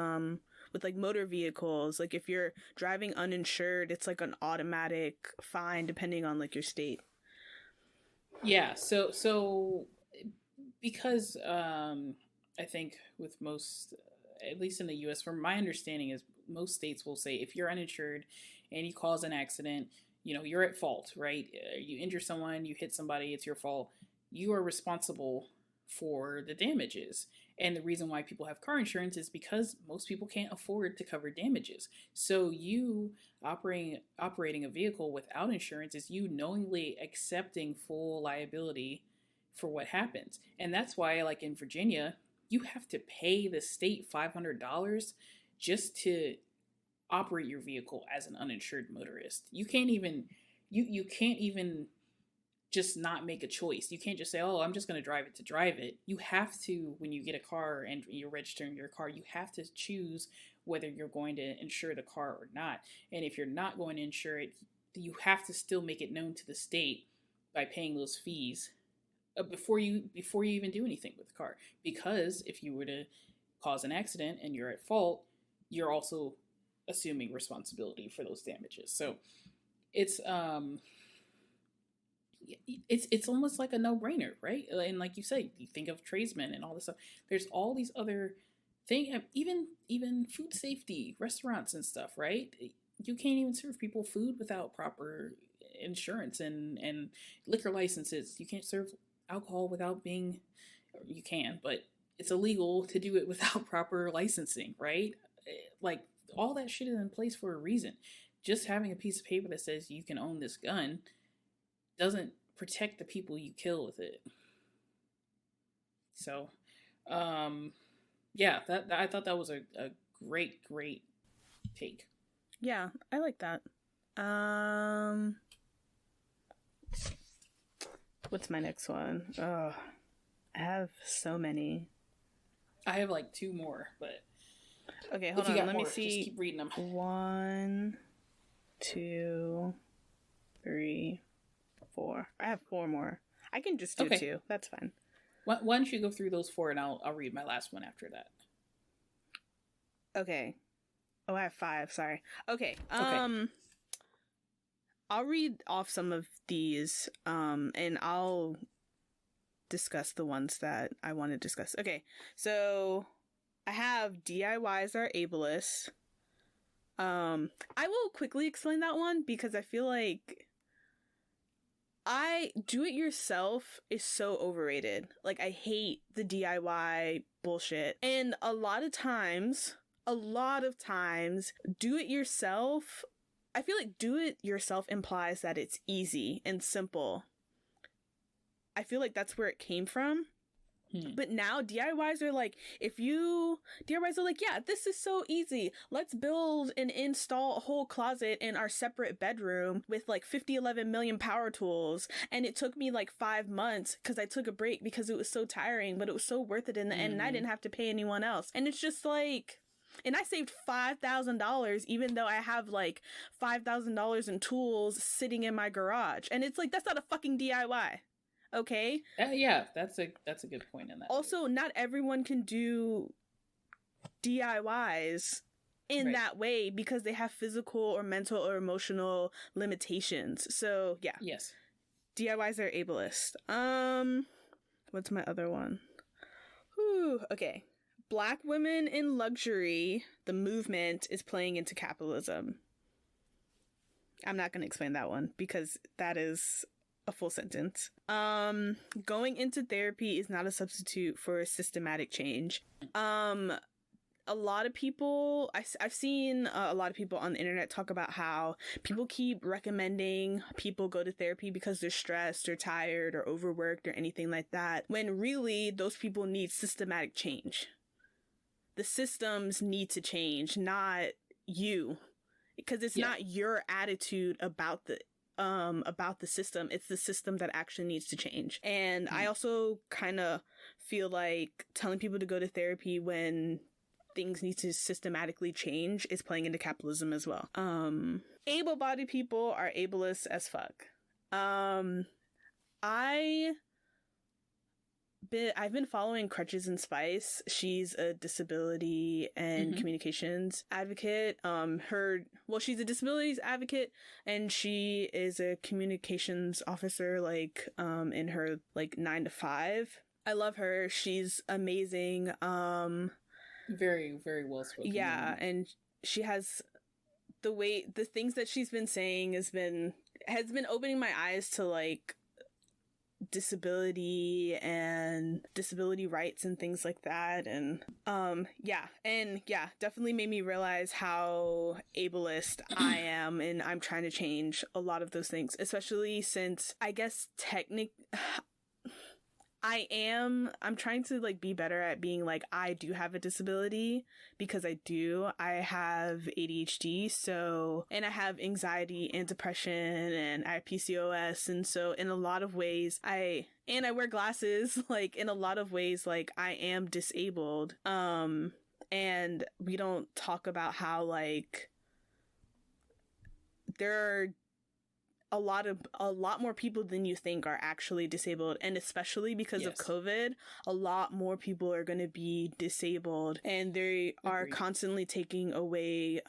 with like motor vehicles. Like if you're driving uninsured, it's like an automatic fine depending on like your state. So because I think with most, at least in the U.S., from my understanding, is most states will say if you're uninsured and you cause an accident, you're at fault, right? You injure someone, you hit somebody, it's your fault. You are responsible for the damages. And the reason why people have car insurance is because most people can't afford to cover damages. So you operating a vehicle without insurance is you knowingly accepting full liability for what happens. And that's why, like in Virginia, you have to pay the state $500 just to operate your vehicle as an uninsured motorist. You can't even you can't even just not make a choice. You can't just say, "Oh, I'm just going to drive it to drive it." You have to, when you get a car and you're registering your car, you have to choose whether you're going to insure the car or not. And if you're not going to insure it, you have to still make it known to the state by paying those fees before you even do anything with the car. Because if you were to cause an accident and you're at fault, you're also assuming responsibility for those damages. So it's almost like a no-brainer, right? And like you say, you think of tradesmen and all this stuff. There's all these other things, even food safety, restaurants and stuff, right? You can't even serve people food without proper insurance and liquor licenses. You can't serve alcohol without being, you can, but it's illegal to do it without proper licensing, right? Like, all that shit is in place for a reason. Just having a piece of paper that says you can own this gun doesn't protect the people you kill with it. So, yeah, I thought that was a great take. Yeah, I like that. What's my next one? Oh, I have so many. I have like two more, but okay, hold on. Let me see. Just keep reading them. 1, 2, 3, 4. I have 4 more. I can just do Okay. 2. That's fine. Why don't you go through those 4 and I'll read my last one after that. Okay. Oh, I have 5. Sorry. Okay. Okay. I'll read off some of these, and I'll discuss the ones that I want to discuss. Okay. So I have DIYs are ableist. I will quickly explain that one because I feel like do it yourself is so overrated. Like, I hate the DIY bullshit. And a lot of times, do it yourself, I feel like do it yourself implies that it's easy and simple. I feel like that's where it came from. But now DIYs are like, yeah, this is so easy. Let's build and install a whole closet in our separate bedroom with like 11 million power tools. And it took me like 5 months because I took a break because it was so tiring, but it was so worth it in the end. And I didn't have to pay anyone else. And it's just like, and I saved $5,000 even though I have like $5,000 in tools sitting in my garage. And it's like, that's not a fucking DIY. Okay. Yeah, that's a good point in that. Also, not everyone can do DIYs in that way because they have physical or mental or emotional limitations. So yeah. Yes. DIYs are ableist. What's my other one? Okay. Black women in luxury, the movement is playing into capitalism. I'm not going to explain that one because that is a full sentence. Going into therapy is not a substitute for systematic change. A lot of people, I've seen a lot of people on the internet talk about how people keep recommending people go to therapy because they're stressed or tired or overworked or anything like that, when really those people need systematic change. The systems need to change, not you, because it's not your attitude about the system. It's the system that actually needs to change. And I also kind of feel like telling people to go to therapy when things need to systematically change is playing into capitalism as well. Able-bodied people are ableist as fuck. I've been following Crutches and Spice. She's a disability and communications advocate. She's a disabilities advocate and she is a communications officer, like, in her, like, 9 to 5. I love her. She's amazing. Very, very well spoken. Yeah, and she has the things that she's been saying has been opening my eyes to, like, disability and disability rights and things like that. And definitely made me realize how ableist I am, and I'm trying to change a lot of those things, especially since I guess I'm trying to, like, be better at being like, I do have a disability, because I do. I have ADHD, and I have anxiety and depression, and I have PCOS, and so in a lot of ways, I wear glasses, like, in a lot of ways, like, I am disabled, and we don't talk about how, like, there are a lot more people than you think are actually disabled, and especially because of COVID, a lot more people are going to be disabled, and they are constantly taking away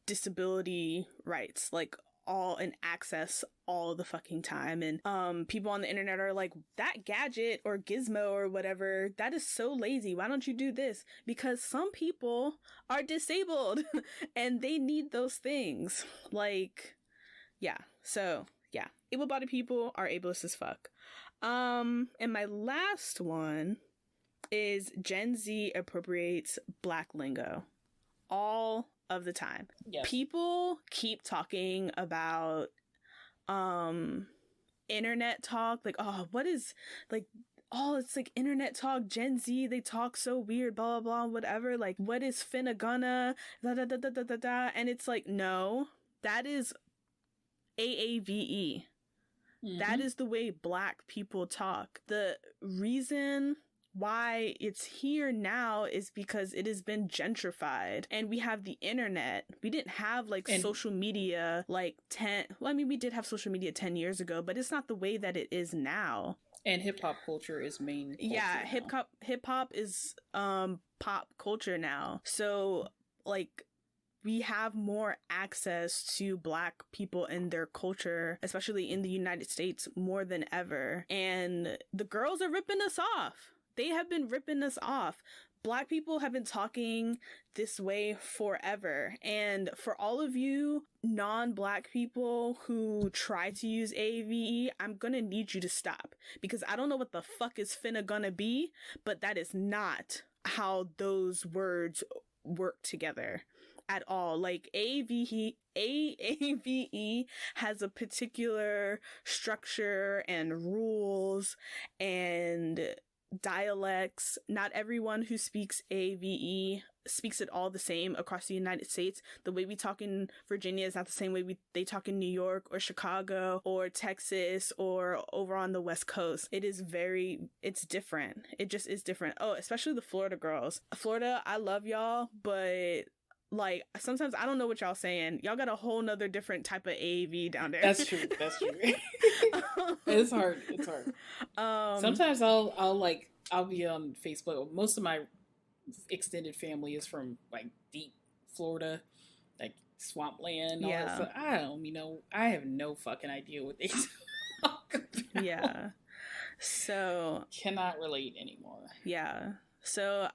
disability rights, like, all and access all the fucking time. And people on the internet are like, that gadget or gizmo or whatever, that is so lazy. Why don't you do this? Because some people are disabled and they need those things. Like, yeah. So, yeah. Able-bodied people are ableist as fuck. And my last one is Gen Z appropriates Black lingo all of the time. Yes. People keep talking about internet talk, like, oh, what is, like, oh, it's like internet talk, Gen Z, they talk so weird, blah blah blah, whatever, like, what is finna gonna da da da da da da da, and it's like, no, that is AAVE. That is the way Black people talk. The reason why it's here now is because it has been gentrified, and we have the internet. We didn't have like social media like 10, well, I mean, we did have social media 10 years ago, but it's not the way that it is now. And hip hop culture is main culture. Yeah, hip hop is pop culture now. So like we have more access to Black people and their culture, especially in the United States, more than ever. And the girls are ripping us off. They have been ripping us off. Black people have been talking this way forever. And for all of you non-Black people who try to use AAVE, I'm gonna need you to stop, because I don't know what the fuck is finna gonna be, but that is not how those words work together at all. Like AAVE has a particular structure and rules and dialects. Not everyone who speaks AAVE speaks it all the same across the United States. The way we talk in Virginia is not the same way they talk in New York or Chicago or Texas or over on the West Coast. It's different. It just is different. Oh, especially the Florida girls. Florida, I love y'all, but like sometimes I don't know what y'all saying. Y'all got a whole nother different type of AAV down there. That's true. It's hard. Sometimes I'll be on Facebook. Most of my extended family is from like deep Florida, like swampland. All that stuff. I have no fucking idea what they talk about. Yeah. So cannot relate anymore. Yeah. So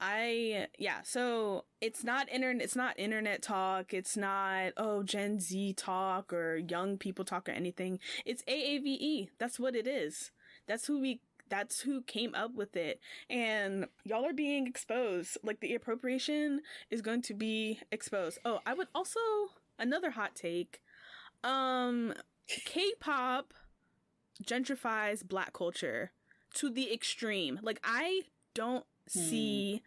it's not internet talk. It's not, Gen Z talk or young people talk or anything. It's AAVE. That's what it is. That's who came up with it. And y'all are being exposed. Like, the appropriation is going to be exposed. Oh, I would also, another hot take, K-pop gentrifies Black culture to the extreme. Like, I don't see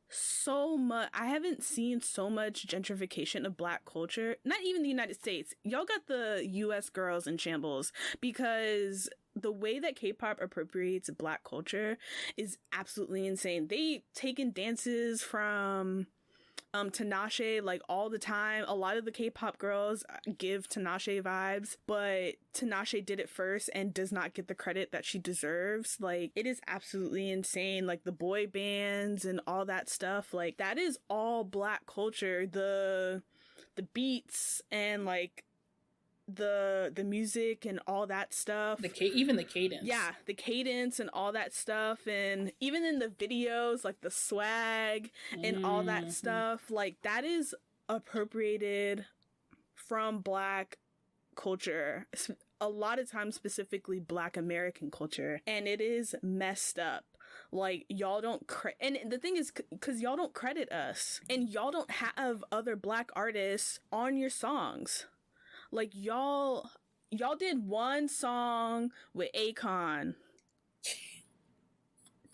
so much. I haven't seen so much gentrification of Black culture. Not even the United States. Y'all got the US girls in shambles, because the way that K-pop appropriates Black culture is absolutely insane. They taken dances from Tinashe like all the time. A lot of the K-pop girls give Tinashe vibes, but Tinashe did it first and does not get the credit that she deserves. Like, it is absolutely insane. Like, the boy bands and all that stuff, like, that is all Black culture. The beats and like the music and all that stuff, even the cadence, the cadence and all that stuff, and even in the videos, like the swag and all that stuff, like, that is appropriated from Black culture, a lot of times specifically Black American culture, and it is messed up. Like, y'all don't and the thing is, because y'all don't credit us, and y'all don't have other Black artists on your songs. Like, y'all did one song with Akon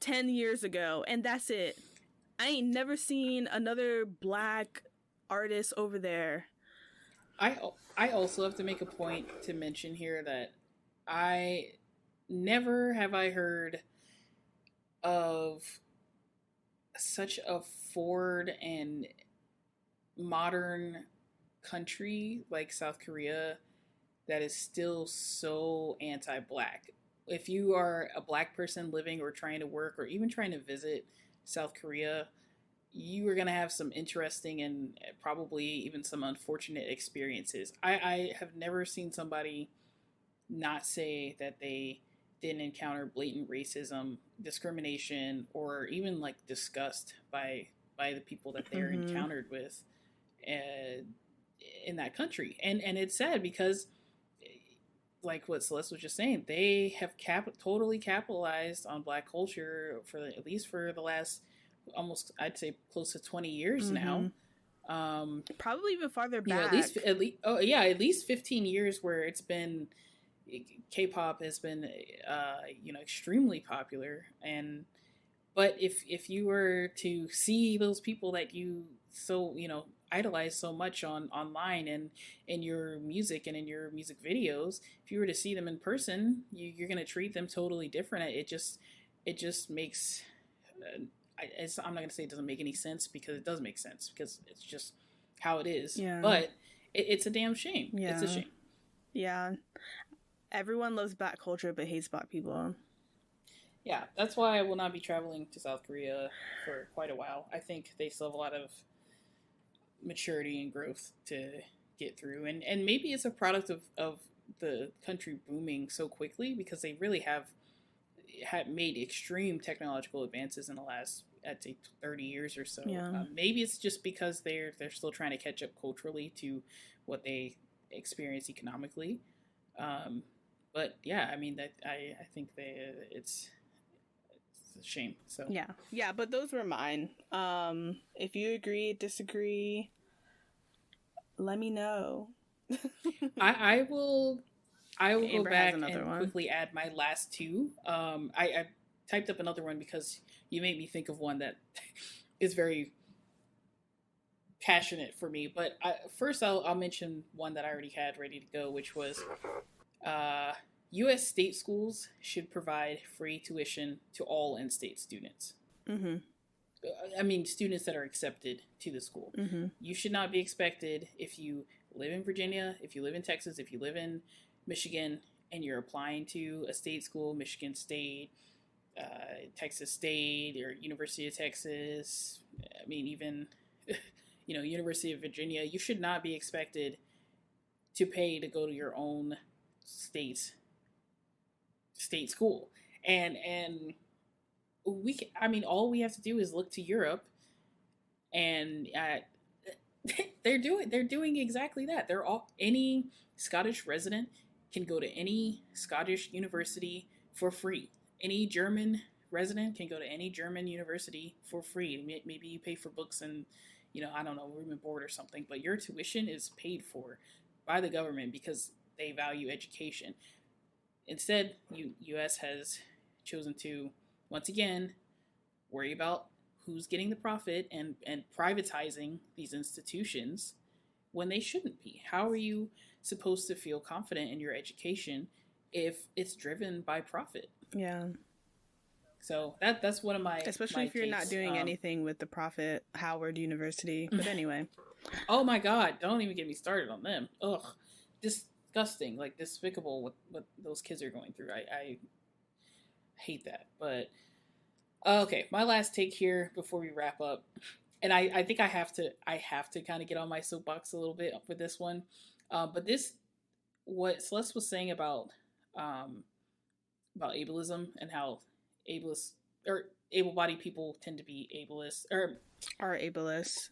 10 years ago, and that's it. I ain't never seen another Black artist over there. I also have to make a point to mention here that I never have I heard of such a forward and modern country like South Korea that is still so anti-Black. If you are a Black person living or trying to work or even trying to visit South Korea, you are going to have some interesting and probably even some unfortunate experiences. I have never seen somebody not say that they didn't encounter blatant racism, discrimination, or even like disgust by the people that they're encountered with in that country. And it's sad because, like what Celeste was just saying, they have totally capitalized on Black culture at least for the last almost, I'd say, close to 20 years now. Probably even farther back. At least 15 years where it's been, K-pop has been extremely popular. But if you were to see those people that you idolize so much online and in your music and in your music videos, if you were to see them in person, you're going to treat them totally different. It just makes I'm not going to say it doesn't make any sense, because it does make sense, because it's just how it is. Yeah. But it's a damn shame. Yeah. It's a shame. Yeah. Everyone loves Black culture but hates Black people. Yeah, that's why I will not be traveling to South Korea for quite a while. I think they still have a lot of maturity and growth to get through. And maybe it's a product of the country booming so quickly, because they really have made extreme technological advances in the last, I'd say, 30 years or so. Yeah. Maybe it's just because they're still trying to catch up culturally to what they experience economically. But yeah, I mean, that I think it's a shame. So yeah, but those were mine. If you agree, disagree, let me know. I will Amber go back and one. quickly add my last two. I typed up another one because you made me think of one that is very passionate for me. But first, I'll mention one that I already had ready to go, which was U.S. state schools should provide free tuition to all in-state students. Mm-hmm. I mean, students that are accepted to the school. Mm-hmm. You should not be expected, if you live in Virginia, if you live in Texas, if you live in Michigan, and you're applying to a state school, Michigan State, Texas State, or University of Texas, I mean, even, University of Virginia, you should not be expected to pay to go to your own state school. And all we have to do is look to Europe, and they're doing exactly that. Any Scottish resident can go to any Scottish university for free. Any German resident can go to any German university for free. Maybe you pay for books and, I don't know, room and board or something, but your tuition is paid for by the government because they value education. Instead, U.S. has chosen to, once again, worry about who's getting the profit and privatizing these institutions when they shouldn't be. How are you supposed to feel confident in your education if it's driven by profit? Yeah. So that's one of my, especially if you're not doing anything with the profit Howard University. But anyway. Oh my God! Don't even get me started on them. Ugh, disgusting, like despicable what those kids are going through. I hate that. But okay, my last take here before we wrap up, and I think I have to kind of get on my soapbox a little bit with this one. But what Celeste was saying about ableism and how ableist or able-bodied people tend to be ableist, or are ableist.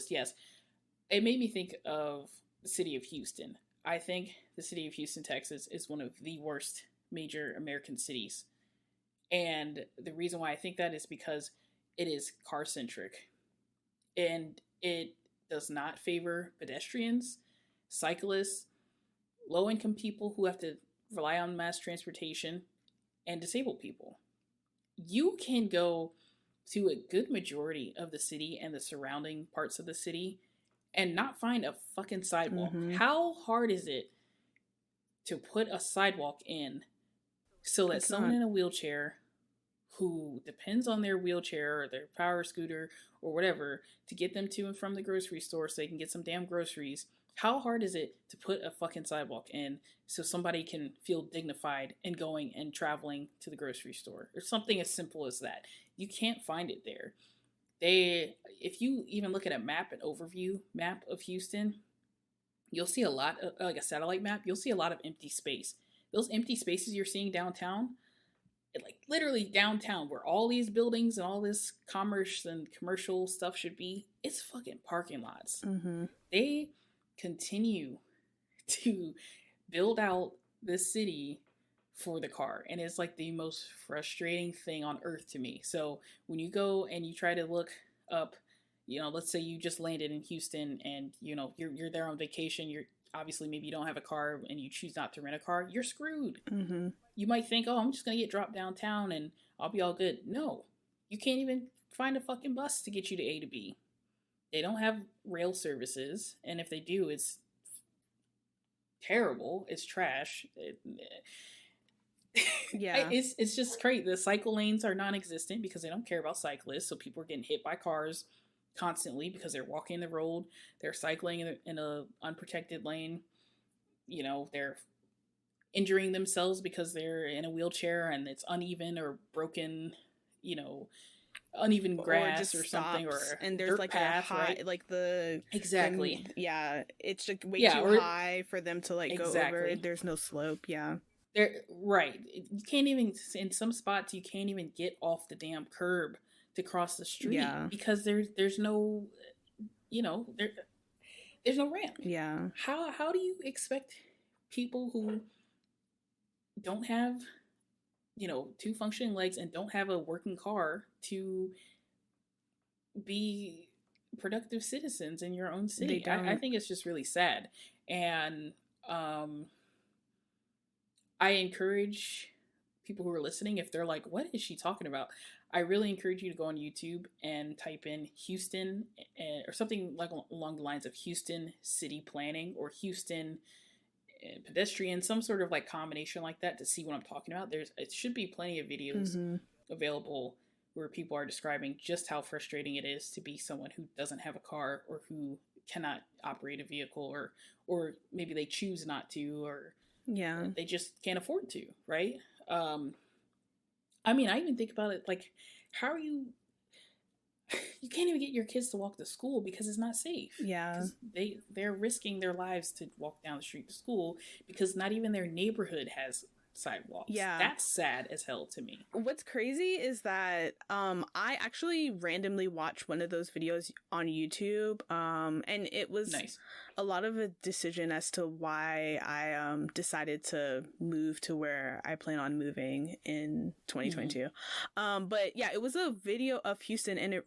Yes, it made me think of the city of Houston. I think the city of Houston, Texas, is one of the worst major American cities. And the reason why I think that is because it is car-centric. And it does not favor pedestrians, cyclists, low-income people who have to rely on mass transportation, and disabled people. You can go to a good majority of the city and the surrounding parts of the city and not find a fucking sidewalk. Mm-hmm. How hard is it to put a sidewalk in so that someone in a wheelchair who depends on their wheelchair or their power scooter or whatever to get them to and from the grocery store so they can get some damn groceries, how hard is it to put a fucking sidewalk in so somebody can feel dignified in going and traveling to the grocery store? Or something as simple as that. You can't find it there. If you even look at an overview map of Houston, you'll see a lot of, like a satellite map, you'll see a lot of empty space. Those empty spaces you're seeing downtown, like literally downtown where all these buildings and all this commerce and commercial stuff should be, it's fucking parking lots. Mm-hmm. They continue to build out this city for the car, and it's like the most frustrating thing on earth to me. So when you go and you try to look up, let's say you just landed in Houston and you're there on vacation, you're obviously, maybe you don't have a car and you choose not to rent a car, you're screwed. Mm-hmm. You might think, oh, I'm just gonna get dropped downtown and I'll be all good. No, you can't even find a fucking bus to get you to A to B. They don't have rail services, and if they do, it's terrible. It's trash. Yeah. It's just crazy. The cycle lanes are non-existent because they don't care about cyclists. So people are getting hit by cars constantly because they're walking the road. They're cycling in a unprotected lane. You know, they're injuring themselves because they're in a wheelchair and it's uneven or broken, you know, uneven grass or something, or and there's dirt like path, a high, right? like the Exactly. yeah, it's like way Yeah, too or high for them to like go over. exactly. There's no slope. Yeah. There, right. You can't even, in some spots you can't even get off the damn curb to cross the street Yeah. because there's no, you know, there's no ramp. Yeah. How do you expect people who don't have, you know, two functioning legs and don't have a working car to be productive citizens in your own city? I think it's just really sad. And I encourage people who are listening, if they're like, what is she talking about? I really encourage you to go on YouTube and type in Houston or something like along the lines of Houston city planning or Houston pedestrian, some sort of like combination like that to see what I'm talking about. It should be plenty of videos available where people are describing just how frustrating it is to be someone who doesn't have a car or who cannot operate a vehicle, or maybe they choose not to, or they just can't afford to, right? I mean, I even think about it like, how are you can't even get your kids to walk to school because it's not safe. Yeah. They're risking their lives to walk down the street to school because not even their neighborhood has sidewalks. Yeah. That's sad as hell to me. What's crazy is that I actually randomly watched one of those videos on YouTube, and it was nice. A lot of a decision as to why I decided to move to where I plan on moving in 2022. But yeah, it was a video of Houston, and it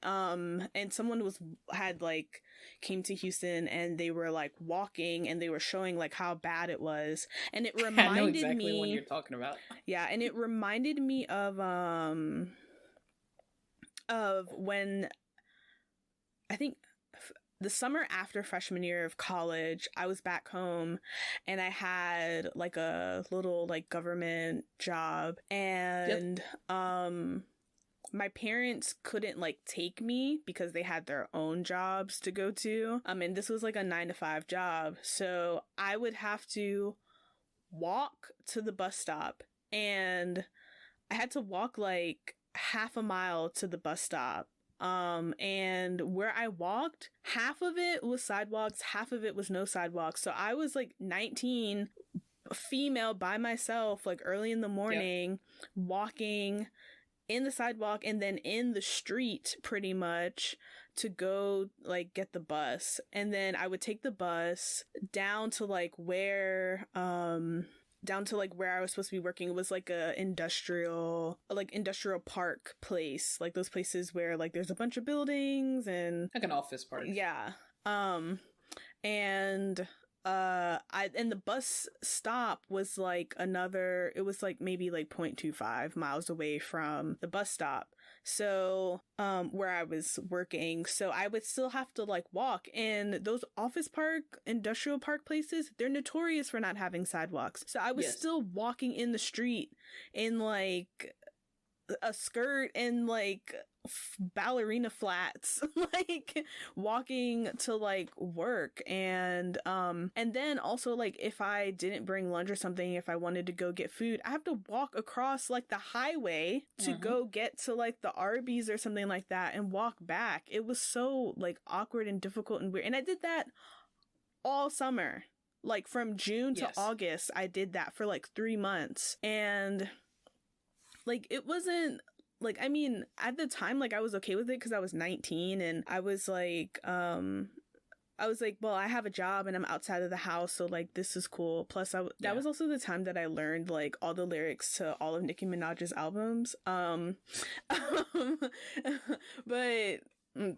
and someone had like came to Houston and they were like walking and they were showing like how bad it was, and it reminded I know exactly me what you're talking about. Yeah, and it reminded me of when I think the summer after freshman year of college, I was back home and I had like a little like government job, and my parents couldn't like take me because they had their own jobs to go to. And this was like a 9-to-5 job. So I would have to walk to the bus stop, and I had to walk like half a mile to the bus stop. And where I walked, half of it was sidewalks, half of it was no sidewalks. So I was like 19, female by myself, like early in the morning, walking in the sidewalk and then in the street pretty much to go like get the bus. And then I would take the bus down to like where I was supposed to be working. It was like a industrial park place, like those places where like there's a bunch of buildings and like an office park. Yeah. And the bus stop was like it was like maybe like 0.25 miles away from the bus stop. So, where I was working, so I would still have to like walk, and those office park, industrial park places, they're notorious for not having sidewalks. So I was still walking in the street in like a skirt and like ballerina flats, like walking to like work. And then also like if I didn't bring lunch or something, if I wanted to go get food, I have to walk across like the highway to go get to like the Arby's or something like that and walk back. It was so like awkward and difficult and weird. And I did that all summer, like from June to August. I did that for like 3 months. And like, it wasn't, like, I mean, at the time, like, I was okay with it because I was 19 and I was like, well, I have a job and I'm outside of the house, so, like, this is cool. Plus, that was also the time that I learned, like, all the lyrics to all of Nicki Minaj's albums. But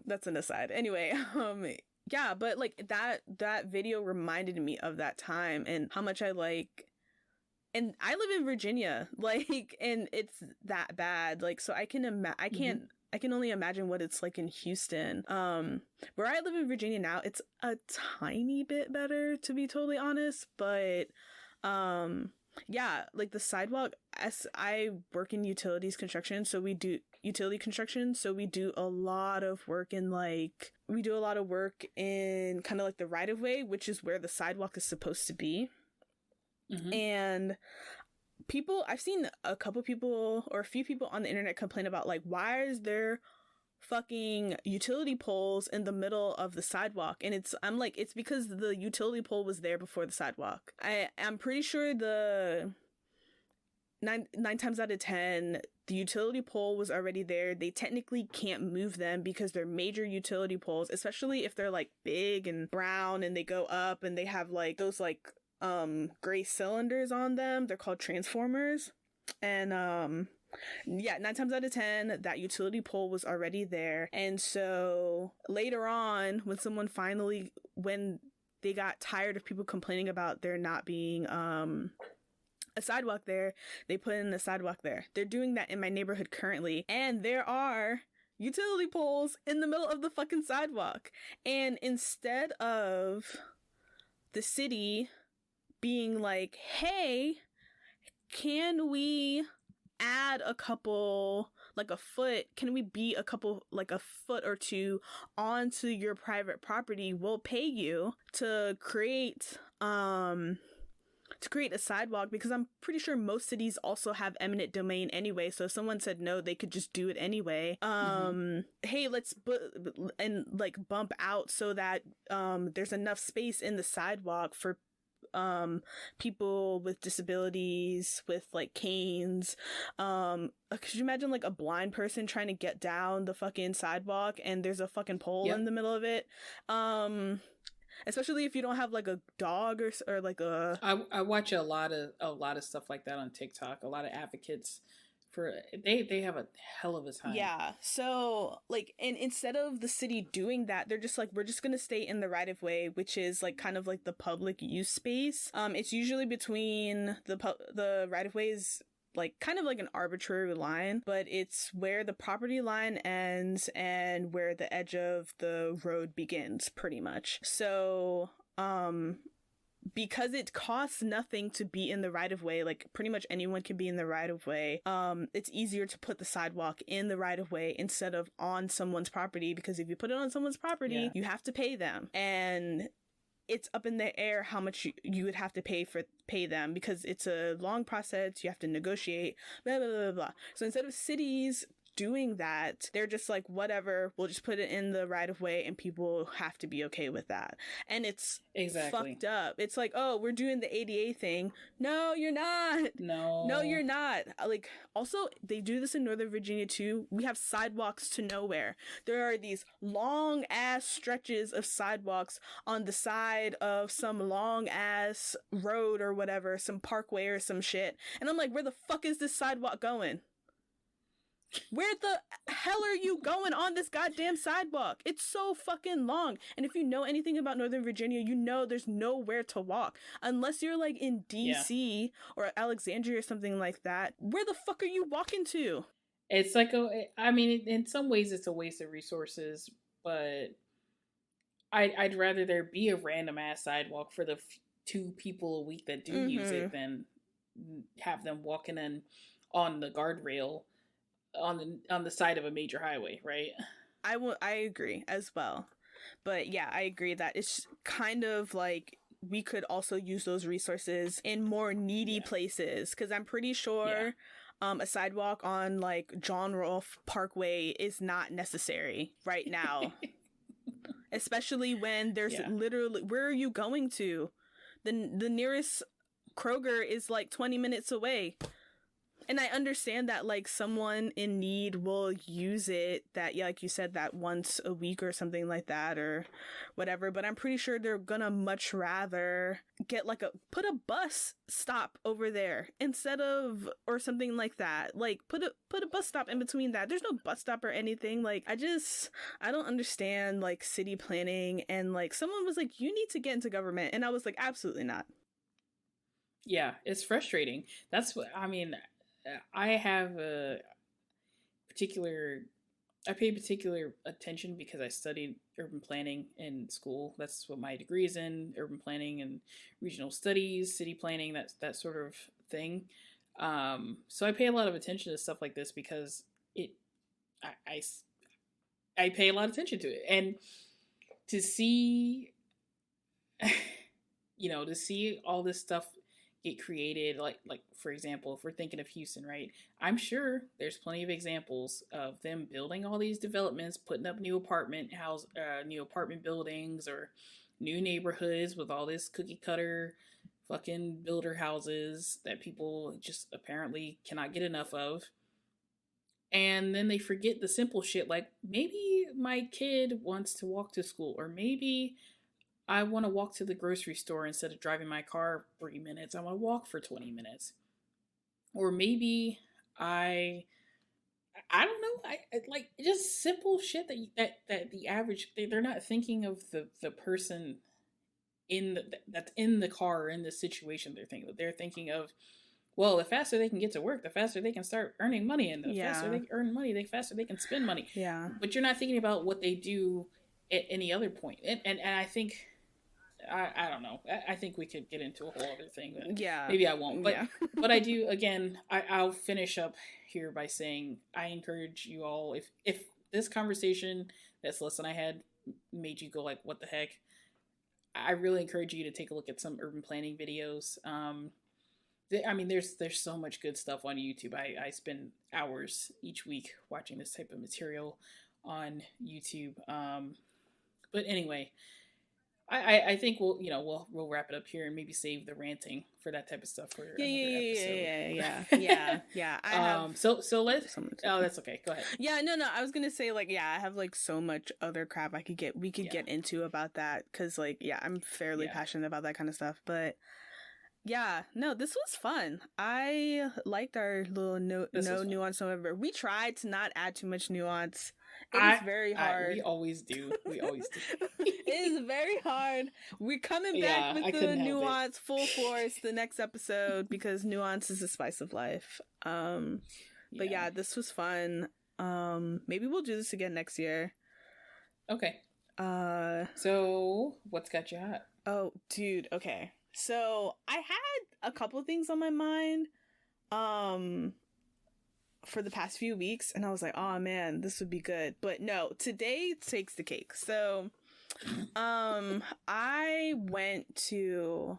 that's an aside. Anyway, yeah, but, like, that video reminded me of that time and how much I, like... And I live in Virginia, like, and it's that bad. Like, so I can I can only imagine what it's like in Houston. Where I live in Virginia now, it's a tiny bit better, to be totally honest. But, Yeah, like the sidewalk, as I work in utilities construction, so we do utility construction, so we do a lot of work in kind of like the right of way, which is where the sidewalk is supposed to be. Mm-hmm. And I've seen a few people on the internet complain about like, why is there fucking utility poles in the middle of the sidewalk? And I'm like, it's because the utility pole was there before the sidewalk. I'm pretty sure the nine times out of 10, the utility pole was already there. They technically can't move them because they're major utility poles, especially if they're like big and brown and they go up and they have like those like gray cylinders on them. They're called transformers. And yeah, 9 times out of 10, that utility pole was already there. And so later on, when they got tired of people complaining about there not being a sidewalk there, they put in the sidewalk there. They're doing that in my neighborhood currently, and there are utility poles in the middle of the fucking sidewalk. And instead of the city being like, hey, can we add a couple, like a foot, can we be a couple, like a foot or two onto your private property? We'll pay you to create a sidewalk, because I'm pretty sure most cities also have eminent domain anyway. So if someone said no, they could just do it anyway. Hey, let's bump out so that there's enough space in the sidewalk for people with disabilities, with like canes. Could you imagine like a blind person trying to get down the fucking sidewalk and there's a fucking pole in the middle of it? Especially if you don't have like a dog or like a. I watch a lot of stuff like that on TikTok. A lot of advocates for they have a hell of a time. Yeah. So like, and instead of the city doing that, they're just like, we're just gonna stay in the right of way, which is like kind of like the public use space. It's usually between the right of ways, like kind of like an arbitrary line, but it's where the property line ends and where the edge of the road begins, pretty much. So, because it costs nothing to be in the right of way, like pretty much anyone can be in the right of way, it's easier to put the sidewalk in the right of way instead of on someone's property, because if you put it on someone's property, you have to pay them. And it's up in the air how much you would have to pay them, because it's a long process. You have to negotiate, blah, blah, blah, blah. So instead of cities doing that, they're just like, whatever, we'll just put it in the right of way and people have to be okay with that. And it's fucked up. It's like, oh, we're doing the ADA thing. No, you're not. No, you're not. Like, also, they do this in Northern Virginia too. We have sidewalks to nowhere. There are these long ass stretches of sidewalks on the side of some long ass road or whatever, some parkway or some shit. And I'm like, where the fuck is this sidewalk going? Where the hell are you going on this goddamn sidewalk? It's so fucking long. And if you know anything about Northern Virginia, you know there's nowhere to walk. Unless you're like in DC or Alexandria or something like that. Where the fuck are you walking to? It's like in some ways it's a waste of resources, but I'd rather there be a random ass sidewalk for the 2 people a week that do use it than have them walking in on the guardrail on the side of a major highway, right? I agree as well. But yeah, I agree that it's kind of like we could also use those resources in more needy places, because I'm pretty sure a sidewalk on like John Rolfe Parkway is not necessary right now. Especially when there's literally, where are you going to? The nearest Kroger is like 20 minutes away. And I understand that, like, someone in need will use it, that, yeah, like you said, that once a week or something like that or whatever. But I'm pretty sure they're gonna much rather get, like, put a bus stop over there instead of, or something like that. Like, put a bus stop in between that. There's no bus stop or anything. Like, I don't understand, like, city planning. And, like, someone was like, you need to get into government. And I was like, absolutely not. Yeah, it's frustrating. That's what, I mean, I have a particular I pay particular attention because I studied urban planning in school. That's what my degree is in: urban planning and regional studies, city planning, that sort of thing. So I pay a lot of attention to stuff like this because it, I, I pay a lot of attention to it, and to see, to see all this stuff get created, like for example, if we're thinking of Houston, right? I'm sure there's plenty of examples of them building all these developments, putting up new apartment buildings, or new neighborhoods with all this cookie cutter fucking builder houses that people just apparently cannot get enough of. And then they forget the simple shit, like maybe my kid wants to walk to school, or maybe I want to walk to the grocery store instead of driving my car 3 minutes. I want to walk for 20 minutes. Or maybe I don't know. I like just simple shit that the average, they're not thinking of the person that's in the car, in the situation they're thinking of. They're thinking of, well, the faster they can get to work, the faster they can start earning money, and the faster they earn money, the faster they can spend money. Yeah. But you're not thinking about what they do at any other point. And I think, I don't know. I think we could get into a whole other thing. Yeah. Maybe I won't. But but I do, again, I'll finish up here by saying I encourage you all, if this conversation that Celeste and I had made you go like, what the heck? I really encourage you to take a look at some urban planning videos. I mean, there's so much good stuff on YouTube. I spend hours each week watching this type of material on YouTube. But anyway, I think we'll wrap it up here and maybe save the ranting for that type of stuff for another episode. Yeah. So let's. Oh, that's okay. Go ahead. Yeah, no. I was gonna say, like, I have like so much other crap we could get into about that, because like, I'm fairly passionate about that kind of stuff. But yeah, no, this was fun. I liked our little No Nuance November. We tried to not add too much nuance. It is very hard. We always do. It is very hard. We're coming back with the nuance full force the next episode, because nuance is the spice of life. But yeah, this was fun. Maybe we'll do this again next year. Okay. So what's got you hot? Oh, dude. Okay. So I had a couple things on my mind. For the past few weeks, and I was like, oh man, this would be good. But no, today takes the cake. So I went to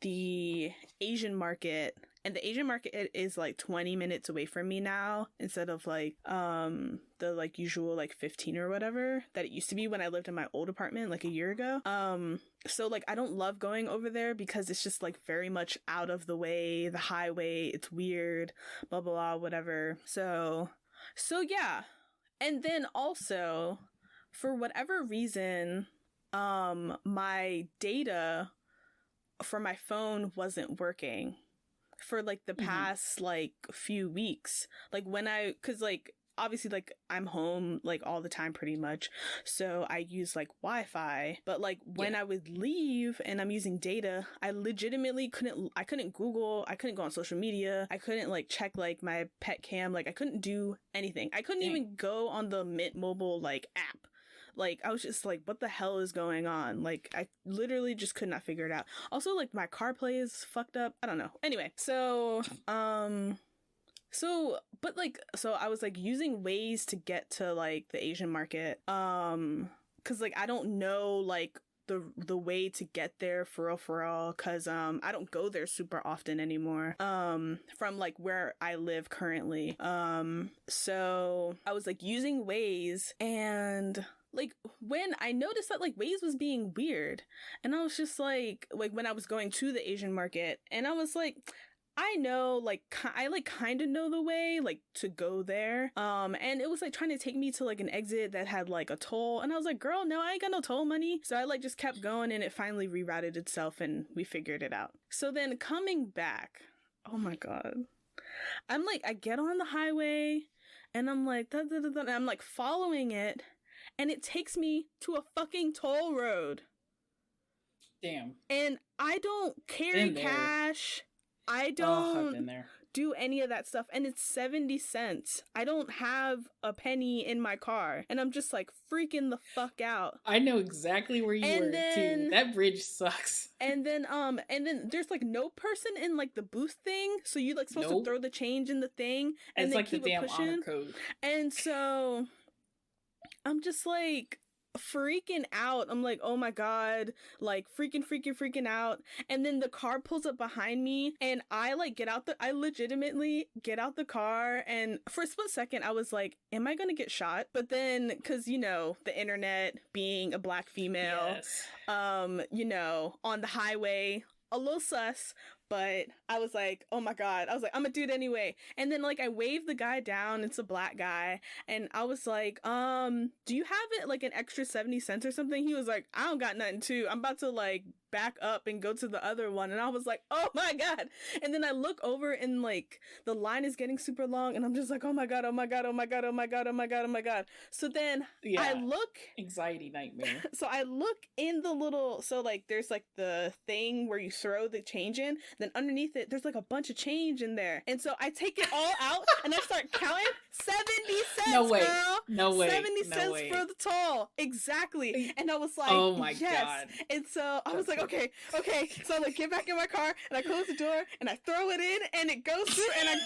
the Asian market, and the Asian market is like 20 minutes away from me now, instead of like the like usual like 15 or whatever that it used to be when I lived in my old apartment like a year ago. So like I don't love going over there because it's just like very much out of the way, the highway, it's weird, blah blah blah, whatever. So yeah. And then also, for whatever reason, my data for my phone wasn't working for like the past like few weeks. Like cause like obviously like I'm home like all the time pretty much, so I use like Wi-Fi, but like when I would leave and I'm using data, I legitimately couldn't Google, I couldn't go on social media, I couldn't like check like my pet cam, like I couldn't do anything. I couldn't even go on the Mint Mobile like app. Like, I was just like, what the hell is going on? Like, I literally just could not figure it out. Also, like, my CarPlay is fucked up. I don't know. Anyway, so I was like using Waze to get to like the Asian market. Cause like I don't know like the way to get there for real, cause I don't go there super often anymore from like where I live currently. So I was like using Waze, and like when I noticed that like Waze was being weird, and I was just like when I was going to the Asian market, and I was like, I know, like, I, like, kind of know the way, like, to go there, and it was, like, trying to take me to, like, an exit that had, like, a toll, and I was like, girl, no, I ain't got no toll money, so I, like, just kept going, and it finally rerouted itself, and we figured it out. So then, coming back, oh my god, I'm, like, I get on the highway, and I'm, like, and I'm, like, following it, and it takes me to a fucking toll road. Damn. And I don't carry cash. I don't do any of that stuff. And it's 70 cents. I don't have a penny in my car. And I'm just like freaking the fuck out. I know exactly where you were too. That bridge sucks. And then there's like no person in like the booth thing. So you like supposed to throw the change in the thing. And it's they like keep the damn pushing. honor code. And so I'm just like freaking out. I'm like, oh my god, like freaking out. And then the car pulls up behind me and I legitimately get out the car, and for a split second I was like, am I gonna get shot? But then, because you know, the internet, being a black female, you know, on the highway, a little sus. But I was like, oh my god. I was like, I'm gonna do it anyway. And then like I waved the guy down. It's a black guy. And I was like, do you have it like an extra 70 cents or something? He was like, I don't got nothing too. I'm about to like back up and go to the other one. And I was like, oh my god. And then I look over and like the line is getting super long. And I'm just like, oh my god, oh my god, oh my god, oh my god, oh my god, oh my god. So then I look. Anxiety nightmare. So I look in the little, so like there's like the thing where you throw the change in. Then underneath it, there's like a bunch of change in there. And so I take it all out and I start counting 70 cents, no way. girl. No way. 70 cents for the toll. Exactly. And I was like, oh my yes. god. And so I was like, okay. So I like get back in my car and I close the door and I throw it in and it goes through and I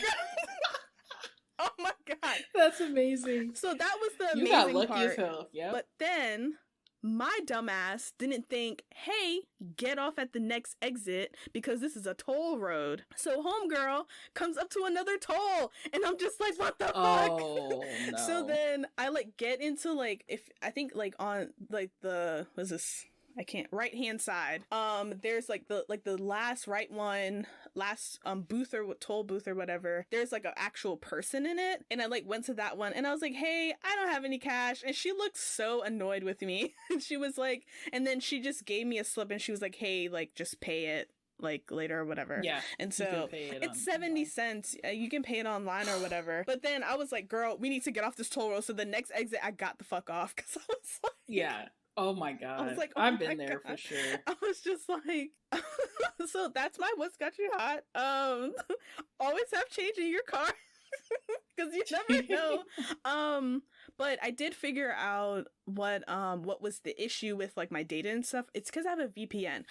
oh my god. That's amazing. So that was the amazing part. You got lucky part. as hell. Yeah. But then my dumbass didn't think, hey, get off at the next exit because this is a toll road. So homegirl comes up to another toll and I'm just like, what the fuck? Oh, no. So then I like get into like, if I think like on like the, what's this? I can't, right hand side. There's like the last right one, last booth or toll booth or whatever. There's like an actual person in it. And I like went to that one and I was like, hey, I don't have any cash. And she looked so annoyed with me. And she was like, and then she just gave me a slip and she was like, hey, like just pay it like later or whatever. Yeah. And so it's 70 cents. You can pay it online or whatever. But then I was like, girl, we need to get off this toll road. So the next exit, I got the fuck off because I was like, yeah. Oh my god. I was like, I've been there for sure. I was just like, so that's my what's got you hot. Always have change in your car because you never know. But I did figure out what was the issue with like my data and stuff. It's because I have a VPN.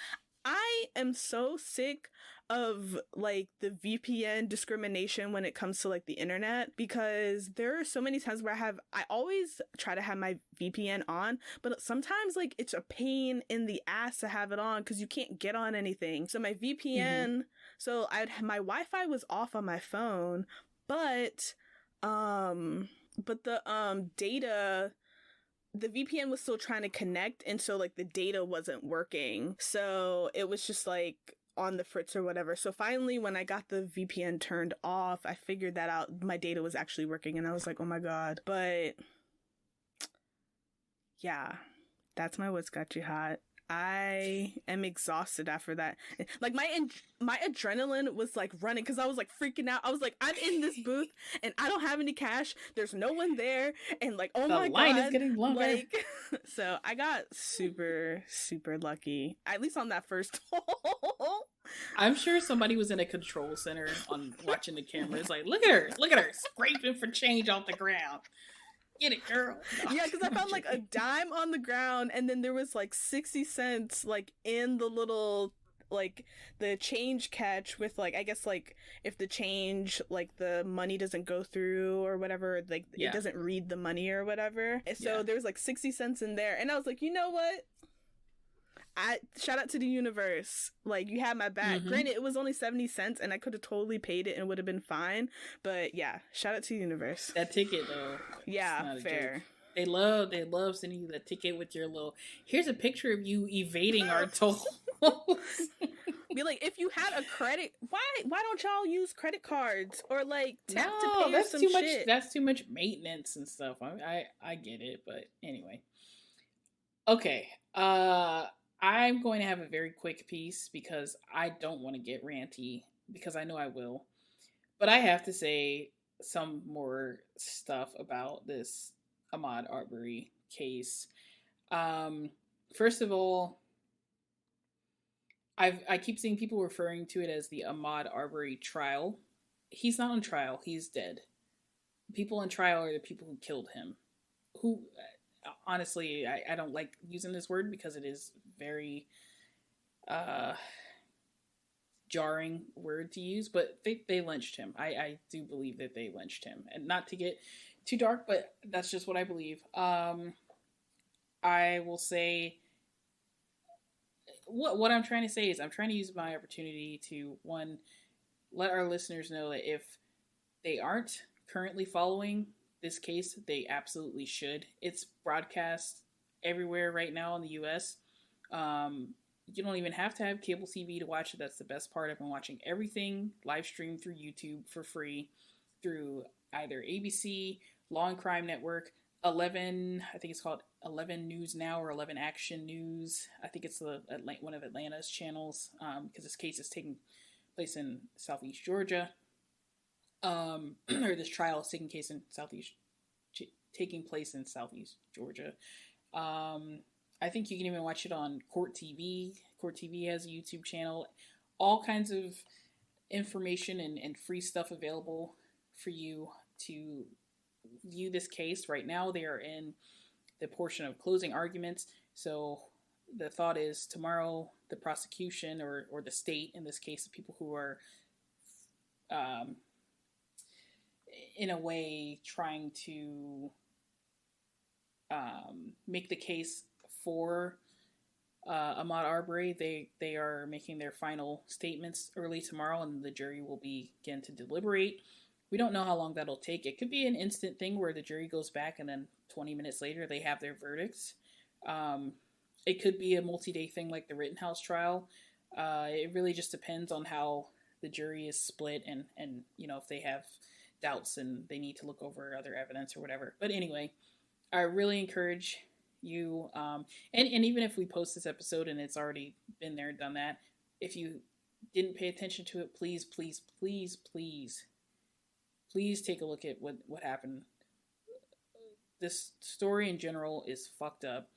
I am so sick of like the VPN discrimination when it comes to like the internet, because there are so many times where I always try to have my VPN on, but sometimes like it's a pain in the ass to have it on because you can't get on anything. So my VPN, so my Wi-Fi was off on my phone, but the data, the VPN was still trying to connect, and so like the data wasn't working. So it was just like on the fritz or whatever. So finally when I got the VPN turned off, I figured that out. My data was actually working and I was like, oh my god. But yeah, that's my what's got you hot. I am exhausted after that. Like my adrenaline was like running because I was like freaking out. I was like, I'm in this booth and I don't have any cash. There's no one there, and like, oh my god, the line is getting longer. Like, so I got super lucky, at least on that first toll. I'm sure somebody was in a control center on watching the cameras. Like, look at her scraping for change off the ground. Get it, girl. No. Yeah, because I found like a dime on the ground, and then there was like 60 cents like in the little like the change catch with like, I guess like if the change, like the money doesn't go through or whatever, like it doesn't read the money or whatever. So there was like 60 cents in there, and I was like, you know what? Shout out to the universe. Like, you had my back. Granted, it was only 70 cents and I could have totally paid it and would have been fine. But yeah, shout out to the universe. That ticket though. Yeah, fair. They love sending you that ticket with your little, here's a picture of you evading our toll. Be like, if you had a credit, why don't y'all use credit cards or like tap to pay that's or some too shit? Much, that's too much maintenance and stuff. I get it, but anyway. Okay. I'm going to have a very quick piece because I don't want to get ranty, because I know I will. But I have to say some more stuff about this Ahmaud Arbery case. First of all, I keep seeing people referring to it as the Ahmaud Arbery trial, he's not on trial. He's dead. People on trial are the people who killed him. Who, honestly, I don't like using this word because it is very jarring word to use, but they lynched him. I do believe that they lynched him. And not to get too dark, but that's just what I believe. I will say, what I'm trying to say is I'm trying to use my opportunity to, one, let our listeners know that if they aren't currently following this case, they absolutely should. It's broadcast everywhere right now in the US. You don't even have to have cable TV to watch it. That's the best part. I've been watching everything live streamed through YouTube for free through either ABC, Law and Crime Network, 11, I think it's called 11 News Now or 11 Action News. I think it's one of Atlanta's channels, because this case is taking place in Southeast Georgia. Or this trial is taking place in Southeast Georgia. I think you can even watch it on Court TV. Court TV has a YouTube channel. All kinds of information and free stuff available for you to view this case. Right now, they are in the portion of closing arguments. So the thought is tomorrow, the prosecution or the state, in this case, the people who are in a way trying to make the case for Ahmaud Arbery, they are making their final statements early tomorrow, and the jury will begin to deliberate. We don't know how long that'll take. It could be an instant thing where the jury goes back and then 20 minutes later they have their verdicts. It could be a multi-day thing like the Rittenhouse trial. It really just depends on how the jury is split and if they have doubts and they need to look over other evidence or whatever. But anyway, I really encourage you, and even if we post this episode and it's already been there, done that, if you didn't pay attention to it, please take a look at what happened. This story in general is fucked up.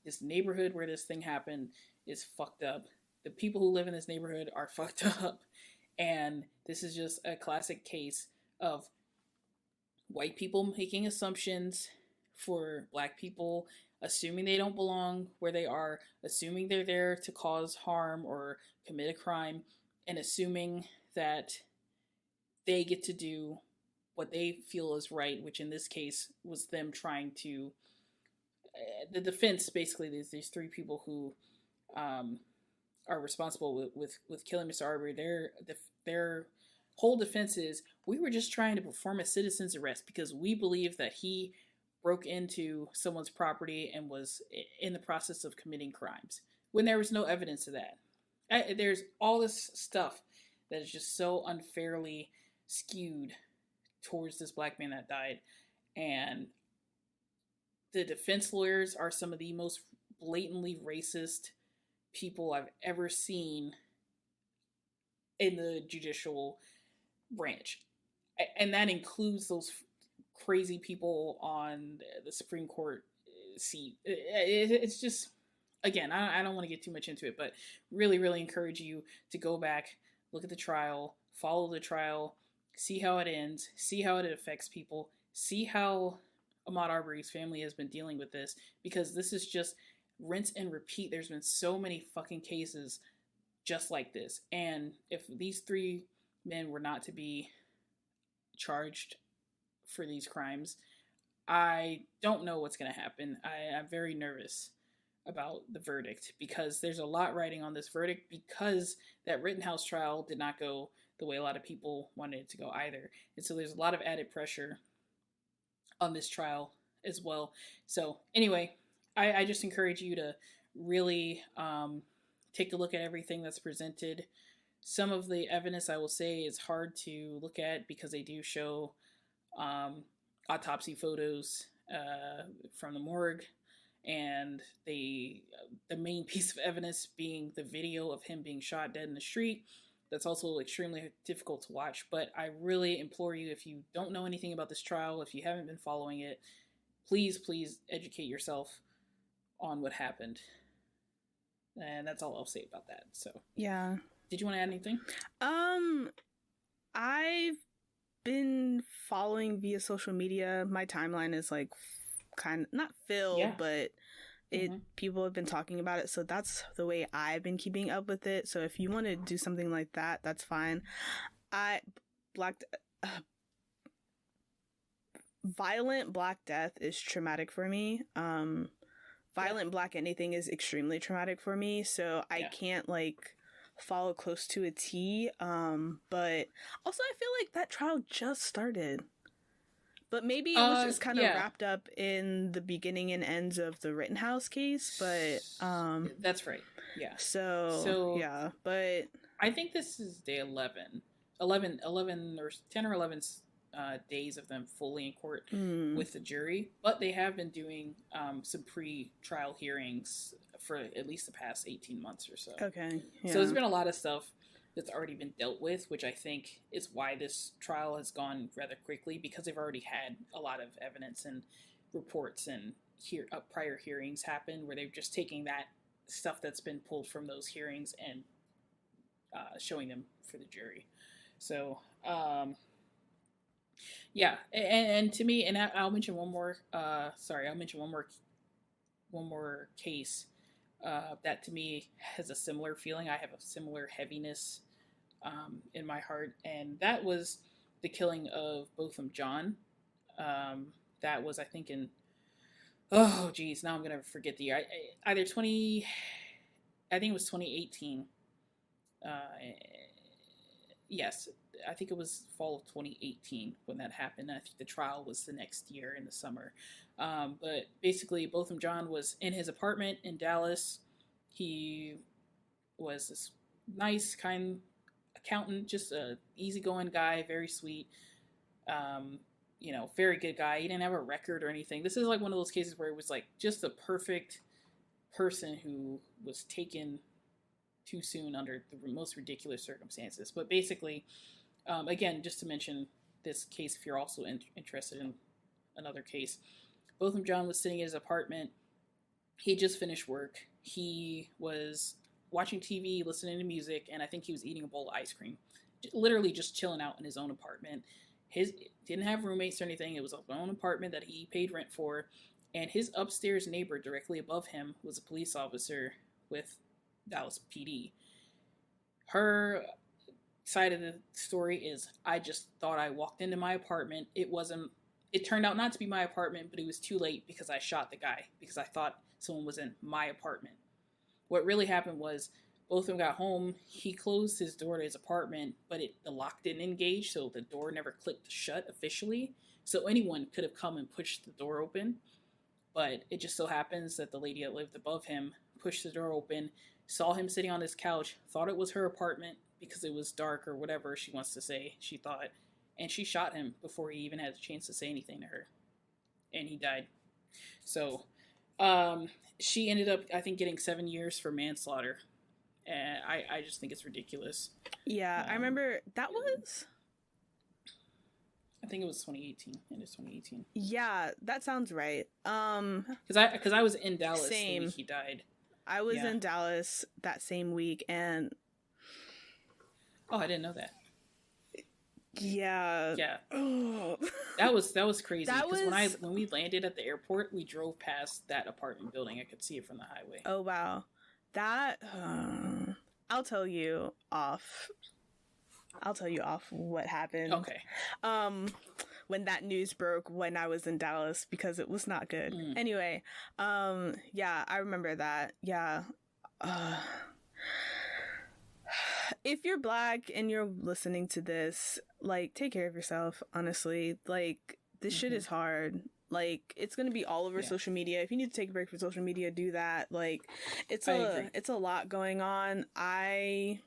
This neighborhood where this thing happened is fucked up. The people who live in this neighborhood are fucked up. And this is just a classic case of white people making assumptions for black people, assuming they don't belong where they are, assuming they're there to cause harm or commit a crime, and assuming that they get to do what they feel is right, which in this case was them trying to, the defense, basically, these three people who are responsible with killing Mr. Arbery, their whole defense is, we were just trying to perform a citizen's arrest because we believe that he broke into someone's property and was in the process of committing crimes, when there was no evidence of that. There's all this stuff that is just so unfairly skewed towards this black man that died. And the defense lawyers are some of the most blatantly racist people I've ever seen in the judicial branch. And that includes those crazy people on the Supreme Court seat. It's just, again, I don't want to get too much into it, but really, really encourage you to go back, look at the trial, follow the trial, see how it ends, see how it affects people, see how Ahmaud Arbery's family has been dealing with this, because this is just rinse and repeat. There's been so many fucking cases just like this. And if these three men were not to be charged for these crimes, I don't know what's going to happen. I'm very nervous about the verdict because there's a lot riding on this verdict, because that Rittenhouse trial did not go the way a lot of people wanted it to go either. And so there's a lot of added pressure on this trial as well. So anyway, I just encourage you to really take a look at everything that's presented. Some of the evidence, I will say, is hard to look at because they do show autopsy photos from the morgue, and the main piece of evidence being the video of him being shot dead in the street. That's also extremely difficult to watch, but I really implore you, if you don't know anything about this trial, if you haven't been following it, please educate yourself on what happened. And that's all I'll say about that. So yeah. Did you want to add anything? I've been following via social media. My timeline is like kind of not filled, but people have been talking about it, so that's the way I've been keeping up with it. So if you want to do something like that, that's fine. Violent Black Death is traumatic for me. Violent Black anything is extremely traumatic for me, so I can't like follow close to a T. But also I feel like that trial just started. But maybe it was just kind of wrapped up in the beginning and ends of the Rittenhouse case, but that's right. Yeah. So yeah, but I think this is day 11 or 10 or 11 days of them fully in court with the jury, but they have been doing some pre-trial hearings for at least the past 18 months or so. Okay. Yeah. So there's been a lot of stuff that's already been dealt with, which I think is why this trial has gone rather quickly, because they've already had a lot of evidence and reports and prior hearings happen where they're just taking that stuff that's been pulled from those hearings and showing them for the jury. So, yeah, and to me, and I'll mention one more. I'll mention one more case that to me has a similar feeling. I have a similar heaviness in my heart, and that was the killing of Botham Jean. That was, I think, in now I'm gonna forget the year. I think it was 2018. Yes, I think it was fall of 2018 when that happened. I think the trial was the next year in the summer. But basically, Botham Jean was in his apartment in Dallas. He was this nice, kind accountant, just a easygoing guy, very sweet. Very good guy. He didn't have a record or anything. This is like one of those cases where it was like just the perfect person who was taken too soon under the most ridiculous circumstances. But basically, again, just to mention this case, if you're also interested in another case, Botham Jean was sitting in his apartment. He just finished work. He was watching TV, listening to music, and I think he was eating a bowl of ice cream. Literally just chilling out in his own apartment. Didn't have roommates or anything. It was his own apartment that he paid rent for. And his upstairs neighbor directly above him was a police officer with Dallas PD. Her side of the story is, I just thought I walked into my apartment. It turned out not to be my apartment, but it was too late because I shot the guy because I thought someone was in my apartment. What really happened was both of them got home. He closed his door to his apartment, but the lock didn't engage, so the door never clicked shut officially. So anyone could have come and pushed the door open, but it just so happens that the lady that lived above him pushed the door open, saw him sitting on his couch, thought it was her apartment because it was dark or whatever she wants to say, she thought, and she shot him before he even had a chance to say anything to her. And he died. So, she ended up, I think, getting 7 years for manslaughter. And I just think it's ridiculous. Yeah, I remember that was... I think it was 2018. It is 2018. Yeah, that sounds right. Because I was in Dallas the week he died. I was in Dallas that same week, and... Oh, I didn't know that. Yeah. Yeah. That was crazy. Because when we landed at the airport, we drove past that apartment building. I could see it from the highway. Oh, wow. That... I'll tell you off what happened. Okay. When that news broke when I was in Dallas, because it was not good. Anyway, yeah, I remember that. Yeah. If you're Black and you're listening to this, like, take care of yourself, honestly. Like, this shit is hard. Like, it's gonna be all over social media. If you need to take a break from social media, do that. Like, it's a lot going on. I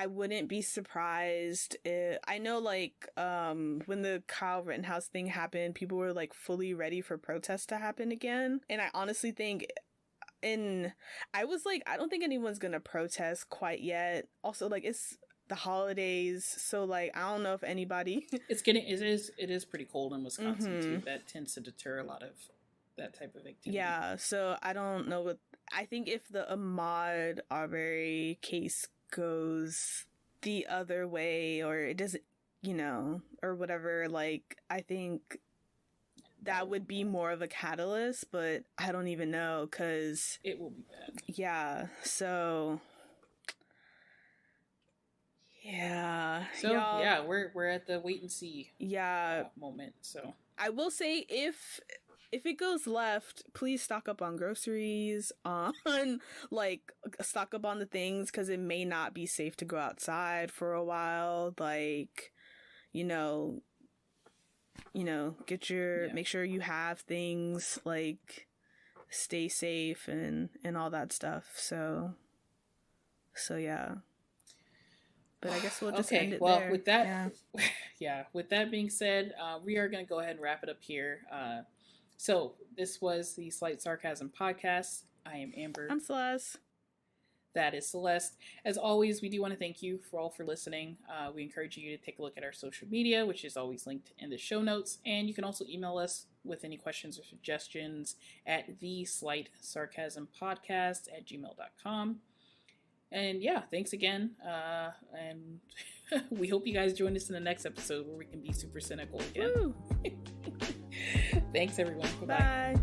wouldn't be surprised I know, like, when the Kyle Rittenhouse thing happened, people were, like, fully ready for protests to happen again. And I honestly think, I was like, I don't think anyone's gonna protest quite yet. Also, like, it's the holidays, so, like, I don't know if anybody... It is pretty cold in Wisconsin, too. That tends to deter a lot of that type of activity. Yeah, so I don't know I think if the Ahmaud Arbery case goes the other way, or it doesn't you know, or whatever, like, I think that would be more of a catalyst, but I don't even know, because it will be bad. Yeah, so yeah. So yeah, we're at the wait and see moment. So I will say, if it goes left, please stock up on groceries, on like stock up on the things, because it may not be safe to go outside for a while. Like, you know, get your make sure you have things, like stay safe and all that stuff. So yeah. But I guess we'll just end it there. With that, with that being said, we are going to go ahead and wrap it up here. So this was the Slight Sarcasm Podcast. I am Amber. I'm Celeste. That is Celeste. As always, we do want to thank you for listening. We encourage you to take a look at our social media, which is always linked in the show notes. And you can also email us with any questions or suggestions at theslightsarcasmpodcast@gmail.com. And yeah, thanks again. And we hope you guys join us in the next episode where we can be super cynical again. Thanks, everyone. Bye-bye. Bye.